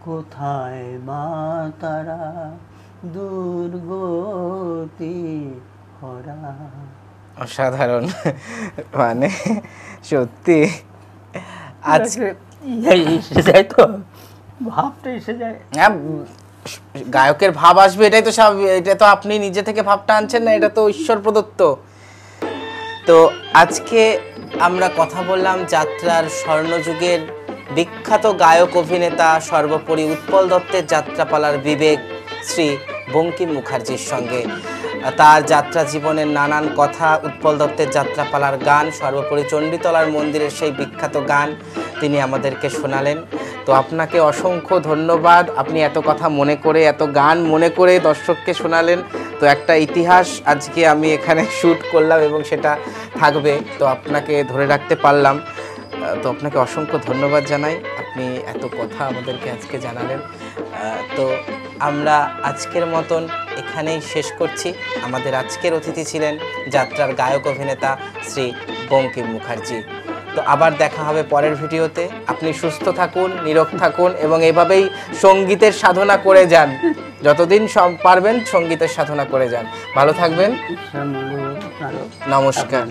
কোথায় মা তারা দুর্গতি হরা। অসাধারণ, মানে সত্যি আজকে এসে যায় তো, ভাবটা এসে যায়। গায়কের ভাব আসবে, এটাই তো স্বাভাবিক, এটা তো আপনি নিজে থেকে ভাবটা আনছেন না, এটা তো ঈশ্বর প্রদত্ত। তো আজকে আমরা কথা বললাম যাত্রার স্বর্ণযুগের বিখ্যাত গায়ক অভিনেতা, সর্বোপরি উৎপল দত্তের যাত্রাপালার বিবেক শ্রী বঙ্কিম মুখার্জির সঙ্গে। তার যাত্রা জীবনের নানান কথা, উৎপল দত্তের যাত্রাপালার গান, সর্বোপরি চণ্ডীতলার মন্দিরের সেই বিখ্যাত গান তিনি আমাদেরকে শোনালেন। তো আপনাকে অসংখ্য ধন্যবাদ, আপনি এত কথা মনে করে, এত গান মনে করে দর্শককে শোনালেন। তো একটা ইতিহাস আজকে আমি এখানে শ্যুট করলাম এবং সেটা থাকবে, তো আপনাকে ধরে রাখতে পারলাম। তো আপনাকে অসংখ্য ধন্যবাদ জানাই, আপনি এত কথা আমাদেরকে আজকে জানালেন। তো আমরা আজকের মতন এখানেই শেষ করছি। আমাদের আজকের অতিথি ছিলেন যাত্রার গায়ক অভিনেতা শ্রী বঙ্কিম মুখার্জি। তো আবার দেখা হবে পরের ভিডিওতে। আপনি সুস্থ থাকুন, নীরোগ থাকুন এবং এভাবেই সঙ্গীতের সাধনা করে যান, যতদিন পারবেন সঙ্গীতের সাধনা করে যান। ভালো থাকবেন, নমস্কার।